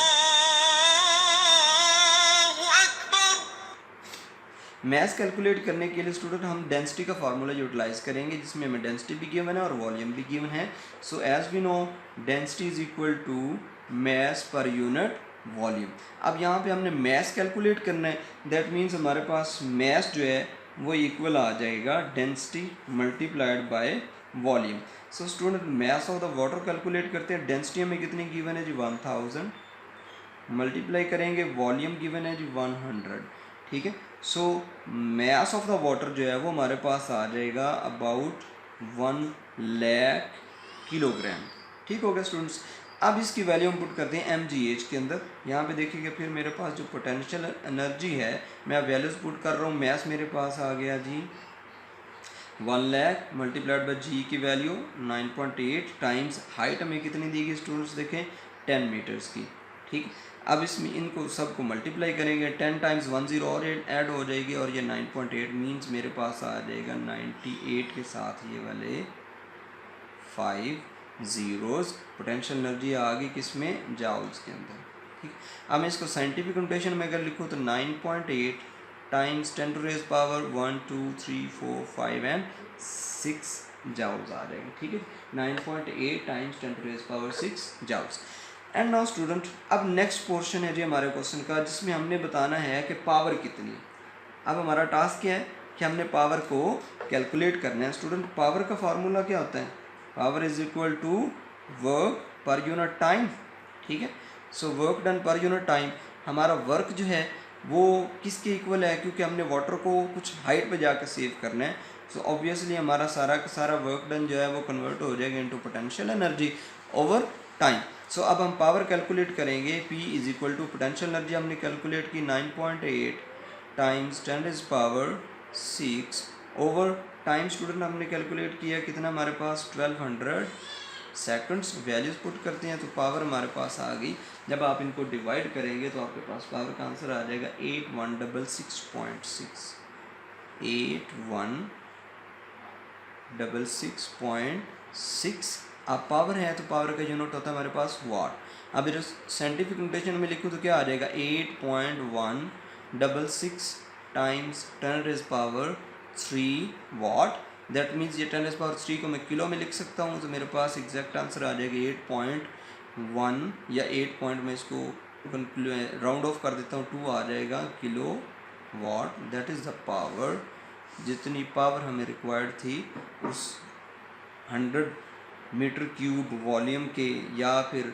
मैथ कैलकुलेट करने के लिए स्टूडेंट हम डेंसिटी का फार्मूला यूटिलाइज करेंगे, जिसमें हमें डेंसिटी भी गिवन है और वॉल्यूम भी गिवन है। So as we know density is equal to mass पर यूनिट वॉल्यूम। अब यहाँ पे हमने मास कैलकुलेट करना है, दैट मीन्स हमारे पास मास जो है वो इक्वल आ जाएगा density multiplied by volume. So student mass of the water calculate करते हैं। डेंसिटी हमें कितनी गिवन है जी 1000, मल्टीप्लाई करेंगे वॉल्यूम गिवन है जी 100, ठीक है। सो मास ऑफ द वाटर जो है वो हमारे पास आ जाएगा अबाउट 1 लाख किलोग्राम, ठीक हो गया स्टूडेंट्स। अब इसकी वैल्यू हम पुट करते हैं mgh के अंदर। यहाँ पे देखिएगा फिर मेरे पास जो पोटेंशियल एनर्जी है मैं वैल्यूज पुट कर रहा हूँ। मास मेरे पास आ गया जी 1 लाख मल्टीप्लाइड बाई जी की वैल्यू 9.8 टाइम्स हाइट हमें कितनी दी गई स्टूडेंट्स देखें 10 मीटर्स की, ठीक। अब इसमें इनको सबको मल्टीप्लाई करेंगे, 10 टाइम्स 10 और ऐड हो जाएगी और ये 9.8 मीन्स मेरे पास आ जाएगा 98 के साथ ये वाले 5 जीरोस। पोटेंशियल एनर्जी आ गई किसमें, जाउल्स के अंदर, ठीक। अब मैं इसको साइंटिफिक नोटेशन में अगर लिखूँ तो 9.8 times 10 to raise power 1 2 3 4 5 and 6 joules आ जाएगा, ठीक है। 9.8 times 10 to raise power 6 joules. And now student अब नेक्स्ट पोर्शन है जी हमारे क्वेश्चन का, जिसमें हमने बताना है कि पावर कितनी है। अब हमारा टास्क क्या है कि हमने पावर को कैलकुलेट करना है। स्टूडेंट पावर का फार्मूला क्या होता है, power is equal to work पर यूनिट टाइम, ठीक है। सो वर्क डन पर यूनिट टाइम, हमारा वर्क जो है वो किसके इक्वल है, क्योंकि हमने वाटर को कुछ हाइट पे जाकर सेव करना है। सो ऑब्वियसली हमारा सारा का सारा वर्क डन जो है वो कन्वर्ट हो जाएगा into potential energy over time. So अब हम पावर कैलकुलेट करेंगे। P is equal to potential energy हमने कैलकुलेट की 9.8 times 10 is power 6 over time. Student हमने कैलकुलेट किया कितना हमारे पास 1200 सेकंड्स। वैल्यूज पुट करते हैं तो पावर हमारे पास आ गई। जब आप इनको डिवाइड करेंगे तो आपके पास पावर का आंसर आ जाएगा 8166.6 8166.6। अब पावर है तो पावर का यूनिट होता है हमारे पास वाट। अब इधर साइंटिफिक नोटेशन में लिखूँ तो क्या आ जाएगा 8.166 times 10 raise power 3 watt. That means ये 10 रेज पावर 3 को मैं किलो में लिख सकता हूँ, तो मेरे पास एग्जैक्ट आंसर आ जाएगा 8.1 या 8 पॉइंट में इसको राउंड ऑफ कर देता हूँ 2 आ जाएगा kilowatt. That is the power, जितनी पावर हमें रिक्वायर्ड थी उस 100 मीटर क्यूब वॉल्यूम के या फिर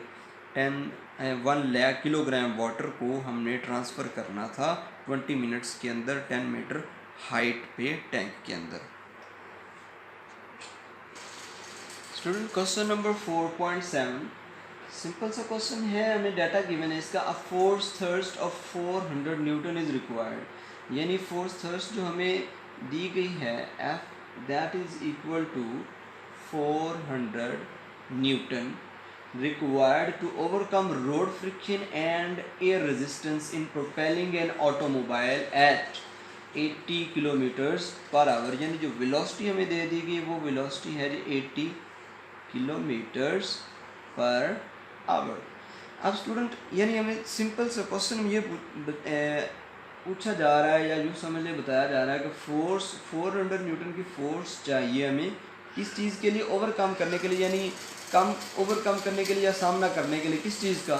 1 लाख किलोग्राम वाटर को हमने ट्रांसफ़र करना था 20 मिनट्स के अंदर 10 मीटर हाइट पे टैंक के अंदर। स्टूडेंट क्वेश्चन नंबर 4.7 सिंपल सा क्वेश्चन है, हमें डाटा गिवन है इसका। A force thrust of 400 newton is required, यानी फोर्स थर्स्ट जो हमें दी गई है F that is equal to 400 Newton required to overcome road friction and air resistance in propelling an automobile at 80 kilometres per our. यानी जो velocity हमें दे दी गई वो वेलोसिटी है 80 किलोमीटर्स पर आवर। अब स्टूडेंट यानी हमें सिंपल सा क्वेश्चन में ये पूछा जा रहा है या यूँ समझ ले बताया जा रहा है कि फोर्स 400 न्यूटन की फोर्स चाहिए हमें किस चीज़ के लिए, ओवरकम करने के लिए, यानी ओवरकम करने के लिए या सामना करने के लिए किस चीज़ का,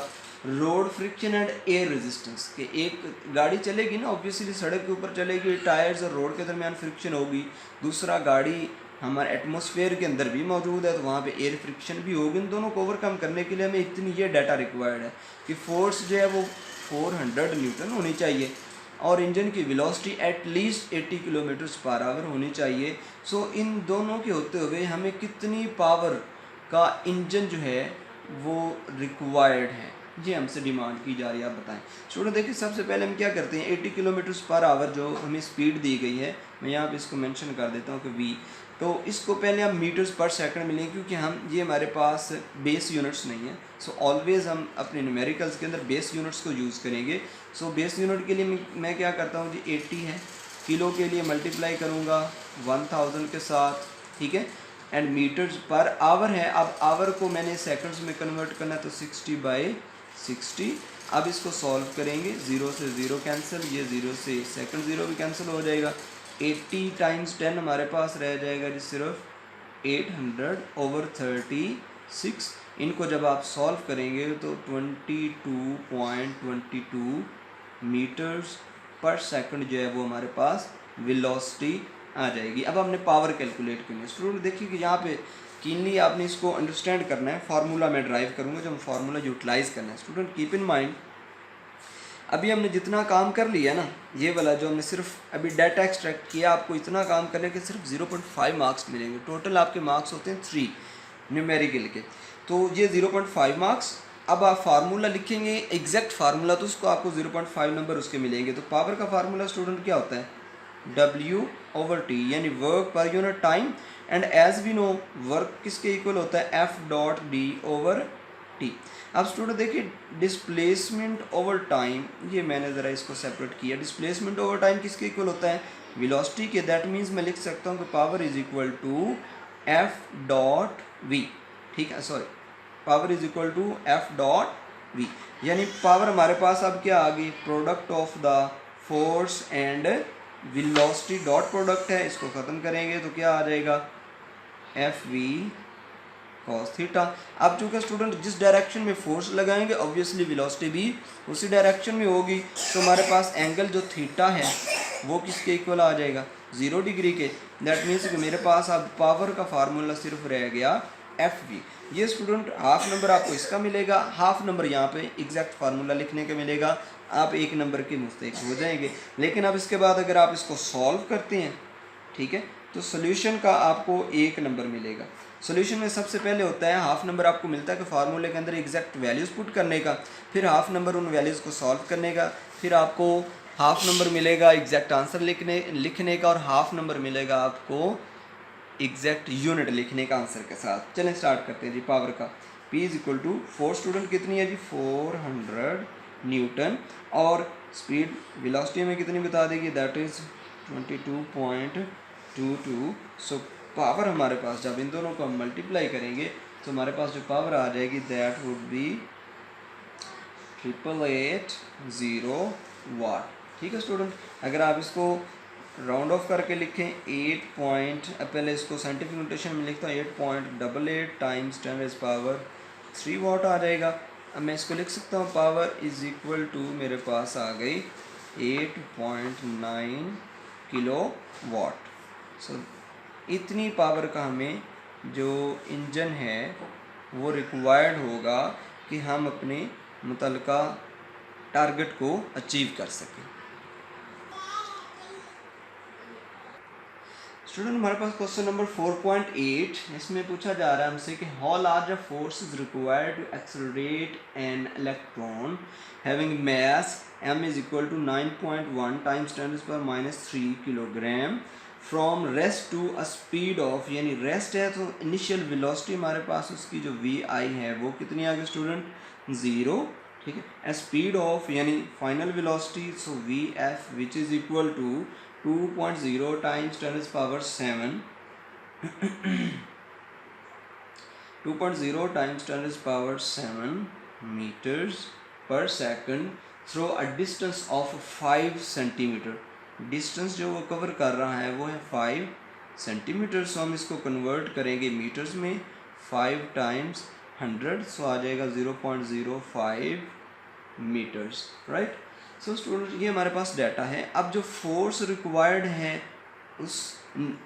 road friction and air resistance के। एक गाड़ी चलेगी ना ऑब्वियसली सड़क के ऊपर चलेगी, टायर्स और रोड के दरमियान फ्रिक्शन होगी। दूसरा गाड़ी हमारे एटमॉस्फेयर के अंदर भी मौजूद है तो वहाँ पे एयर फ्रिक्शन भी होगी। इन दोनों को ओवरकम करने के लिए हमें इतनी ये डाटा रिक्वायर्ड है कि फोर्स जो है वो 400 न्यूटन होनी चाहिए और इंजन की velocity at least 80 kilometres per our होनी चाहिए। सो इन दोनों के होते हुए हमें कितनी पावर का इंजन जो है वो रिक्वायर्ड है, ये हमसे डिमांड की जा रही है, आप बताएं। स्टूडेंट देखिए सबसे पहले हम क्या करते हैं, 80 किलोमीटर्स पर आवर जो हमें स्पीड दी गई है, मैं यहाँ पे इसको मेंशन कर देता हूँ कि वी, तो इसको पहले हम मीटर्स पर सेकंड मिलेंगे, क्योंकि हम ये हमारे पास बेस यूनिट्स नहीं है। सो ऑलवेज़ हम अपने न्यूमेरिकल्स के अंदर बेस यूनिट्स को यूज़ करेंगे। सो बेस यूनिट के लिए मैं क्या करता हूँ जी, 80 है, किलो के लिए मल्टीप्लाई करूँगा 1000 के साथ, ठीक है, एंड मीटर्स पर आवर है। अब आवर को मैंने सेकंड्स में कन्वर्ट करना है, तो 60/60। अब इसको सॉल्व करेंगे, 0 से 0 कैंसिल, ये 0 से सेकंड 0 भी कैंसिल हो जाएगा। 80 × 10 हमारे पास रह जाएगा जी सिर्फ 800/36। इनको जब आप सॉल्व करेंगे तो 22.22 मीटर्स पर सेकंड जो है वो हमारे पास वेलोसिटी आ जाएगी। अब हमने पावर कैलकुलेट करनी है। स्टूडेंट देखिए कि यहाँ पे कीनली आपने इसको अंडरस्टैंड करना है। फार्मूला मैं ड्राइव करूँगा, जब फार्मूला यूटिलाइज करना है। स्टूडेंट कीप इन माइंड, अभी हमने जितना काम कर लिया ना, ये वाला जो हमने सिर्फ अभी डाटा एक्सट्रैक्ट किया, आपको इतना काम करने के सिर्फ 0.5 मार्क्स मिलेंगे। टोटल आपके मार्क्स होते हैं 3 न्यूमेरिकल के, तो ये 0.5 मार्क्स। अब आप फार्मूला लिखेंगे एग्जैक्ट फार्मूला, तो उसको आपको 0.5 नंबर उसके मिलेंगे। तो पावर का फार्मूला स्टूडेंट क्या होता है, W/T, यानी वर्क पर unit time. And as we know work किसके इक्वल होता है, F.D/T। अब स्टूडेंट देखिए डिस्प्लेसमेंट ओवर टाइम, ये मैंने ज़रा इसको सेपरेट किया। डिस्प्लेसमेंट ओवर टाइम किसके इक्वल होता है, वेलोसिटी के। दैट मीन्स मैं लिख सकता हूँ कि power is equal to F.V, ठीक है, sorry, power is equal to F.V, यानी पावर हमारे पास अब क्या आ गई, product of the force and velocity, dot product है, इसको ख़त्म करेंगे तो क्या आ जाएगा, F.V cos थीटा। अब चूँकि स्टूडेंट जिस डायरेक्शन में फोर्स लगाएंगे ऑब्वियसली वेलोसिटी भी उसी डायरेक्शन में होगी, तो हमारे पास एंगल जो थीटा है वो किसके इक्वल आ जाएगा, 0 डिग्री के। दैट मीन्स कि मेरे पास अब पावर का फार्मूला सिर्फ रह गया F.V। ये स्टूडेंट हाफ नंबर आपको इसका मिलेगा, हाफ नंबर यहाँ पे एग्जैक्ट फार्मूला लिखने का मिलेगा, आप 1 नंबर के मुस्तैक हो जाएंगे। लेकिन अब इसके बाद अगर आप इसको सॉल्व करते हैं, ठीक है, तो सोल्यूशन का आपको 1 नंबर मिलेगा। सोल्यूशन में सबसे पहले होता है हाफ नंबर आपको मिलता है कि फार्मूले के अंदर एग्जैक्ट वैल्यूज़ पुट करने का, फिर हाफ नंबर उन वैल्यूज़ को सॉल्व करने का, फिर आपको हाफ नंबर मिलेगा एग्जैक्ट आंसर लिखने का, और हाफ नंबर मिलेगा आपको एग्जैक्ट यूनिट लिखने का आंसर के साथ। चलें स्टार्ट करते हैं जी। पावर का P is equal to 4 student कितनी है जी, 400 न्यूटन, और स्पीड वेलोसिटी में कितनी बता देगी, दैट इज़ 22.22। सो पावर हमारे पास जब इन दोनों को हम मल्टीप्लाई करेंगे तो हमारे पास जो पावर आ जाएगी दैट वुड बी 8880 वाट। ठीक है स्टूडेंट, अगर आप इसको राउंड ऑफ करके लिखें पहले इसको साइंटिफिक नोटेशन में लिखता हूँ 8.88 टाइम्स 10⁻³ वाट आ जाएगा। अब मैं इसको लिख सकता हूँ पावर इज इक्वल टू, मेरे पास आ गई 8.9 किलो वाट। सो इतनी पावर का हमें जो इंजन है वो रिक्वायर्ड होगा कि हम अपने मुतलका टारगेट को अचीव कर सकें। स्टूडेंट हमारे पास क्वेश्चन नंबर 4.8, इसमें पूछा जा रहा है हमसे कि how large a force is required to accelerate an electron having mass m is equal to 9.1 times 10⁻³ kilogram from rest to a speed of, यानी रेस्ट है तो इनिशियल वेलोसिटी हमारे पास उसकी जो vi है वो कितनी आ गई स्टूडेंट, 0। ठीक है, स्पीड ऑफ यानी final velocity, so vf which is equal to 2.0 times 10⁻⁷ 2.0 times 10⁻⁷ metres पर second through a distance of 5 centimetre. Distance जो वो कवर कर रहा है वो है 5 सेंटीमीटर। सो हम इसको कन्वर्ट करेंगे मीटर्स में, 5 टाइम्स 100, सो आ जाएगा 0.05 मीटर्स, राइट। सो स्टूडेंट ये हमारे पास डाटा है। अब जो फोर्स रिक्वायर्ड है उस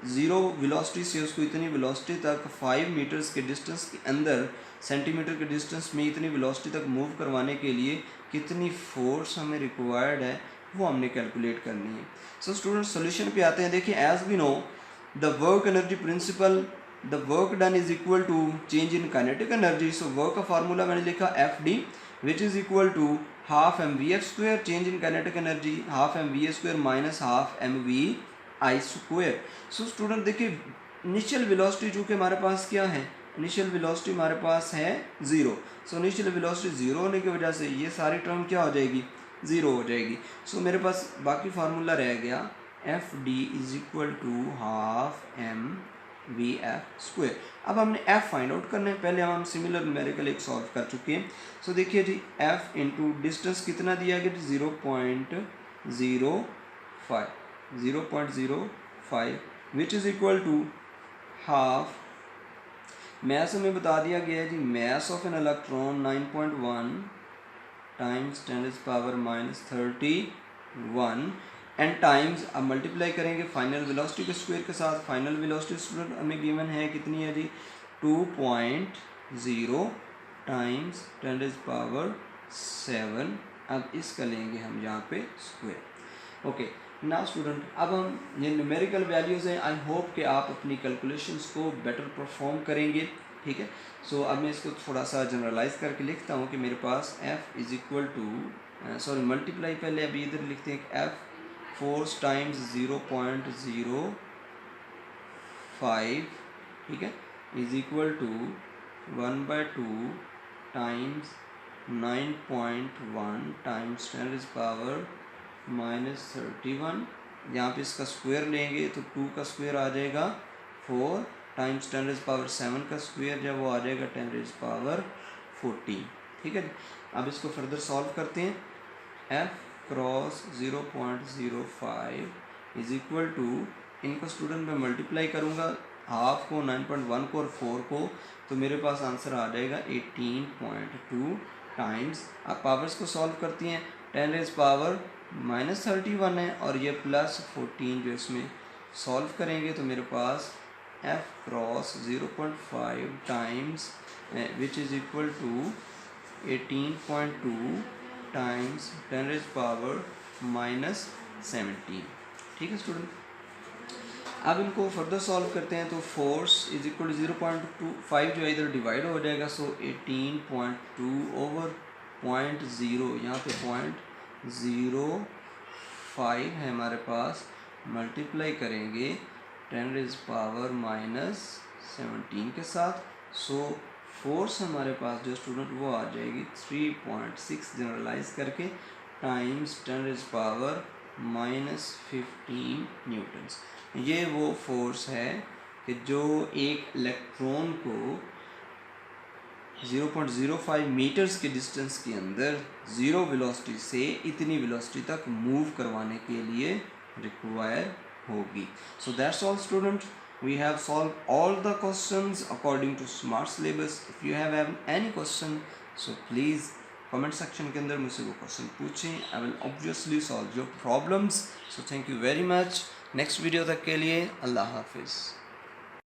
0 वेलोसिटी से उसको इतनी वेलोसिटी तक 5 मीटर्स के डिस्टेंस के अंदर, सेंटीमीटर के डिस्टेंस में इतनी वेलोसिटी तक मूव करवाने के लिए कितनी फोर्स हमें रिक्वायर्ड है वो हमने कैलकुलेट करनी है। सो स्टूडेंट सोल्यूशन पे आते हैं। देखिए as we know the work energy principle the work done is equal to change in kinetic energy. So work का फार्मूला मैंने लिखा F D which is equal to half m v f square, change in kinetic energy half m v a square minus half m v i square. So student देखिए initial velocity जो कि हमारे पास क्या है, initial velocity हमारे पास है zero. So initial velocity zero होने की वजह से ये सारी टर्म क्या हो जाएगी, ज़ीरो हो जाएगी। सो मेरे पास बाकी फार्मूला रह गया F D is equal to half m v f square. अब हमने एफ फाइंड आउट करना है, पहले हम सिमिलर न्यूमेरिकल एक सॉल्व कर चुके हैं। सो देखिए जी एफ इंटू डिस्टेंस कितना दिया गया, 0.05 which is equal to half, mass हमें बता दिया गया है जी, mass of an electron 9.1 times 10⁻⁻31 and times, अब मल्टीप्लाई करेंगे फाइनल वेलोसिटी के स्क्वायर के साथ। फाइनल वेलोसिटी स्टूडेंट हमें गिवन है कितनी है जी, 2.0 टाइम्स 10⁻⁷। अब इसका लेंगे हम यहाँ पे स्क्वायर। ओके ना स्टूडेंट, अब हम ये न्यूमेरिकल वैल्यूज़ हैं, आई होप कि आप अपनी कैलकुलेशंस को बेटर परफॉर्म करेंगे, ठीक है। सो अब मैं इसको थोड़ा सा जनरलाइज करके लिखता हूँ कि मेरे पास F is equal to sorry multiply पहले अभी इधर लिखते हैं एफ फोर्स टाइम्स 0.05, ठीक है, is equal to 1/2 times 9.1 times 10⁻⁻31। यहाँ पे इसका स्क्वायर लेंगे तो 2 का स्क्वायर आ जाएगा 4 टाइम्स 10⁻⁷ का स्क्वायर जब वो आ जाएगा 10⁻14, ठीक है। अब इसको फर्दर सॉल्व करते हैं। F cross 0.05 is equal to, इनको स्टूडेंट मैं मल्टीप्लाई करूँगा हाफ को 9.1 को और 4 को, तो मेरे पास आंसर आ जाएगा 18.2 टाइम्स। आप पावर्स को सॉल्व करती हैं, 10⁻⁻31 है और ये +14 जो इसमें सॉल्व करेंगे तो मेरे पास F cross 0.5 times which is equal to 18.2 times 10⁻⁻17, ठीक है स्टूडेंट। अब इनको फर्दर सॉल्व करते हैं तो फोर्स इज इक्वल टू 0.25 जो है इधर डिवाइड हो जाएगा। सो 18.2 ओवर 0.0, यहाँ पे 0.05 है हमारे पास, मल्टीप्लाई करेंगे 10⁻⁻17 के साथ। सो फोर्स हमारे पास जो स्टूडेंट वो आ जाएगी 3.6 जनरलाइज करके टाइम्स 10⁻⁻15 न्यूटन्स। ये वो फोर्स है कि जो एक इलेक्ट्रॉन को 0.05 मीटर्स के डिस्टेंस के अंदर ज़ीरो वेलोसिटी से इतनी वेलोसिटी तक मूव करवाने के लिए रिक्वायर होगी। So that's all student, we have solved all the questions according to smart syllabus. If you have any question, so please comment section के अंदर मुझसे वो क्वेश्चन पूछें, I will obviously solve your problems. So thank you very much. Next video तक के लिए अल्लाह हाफिज़।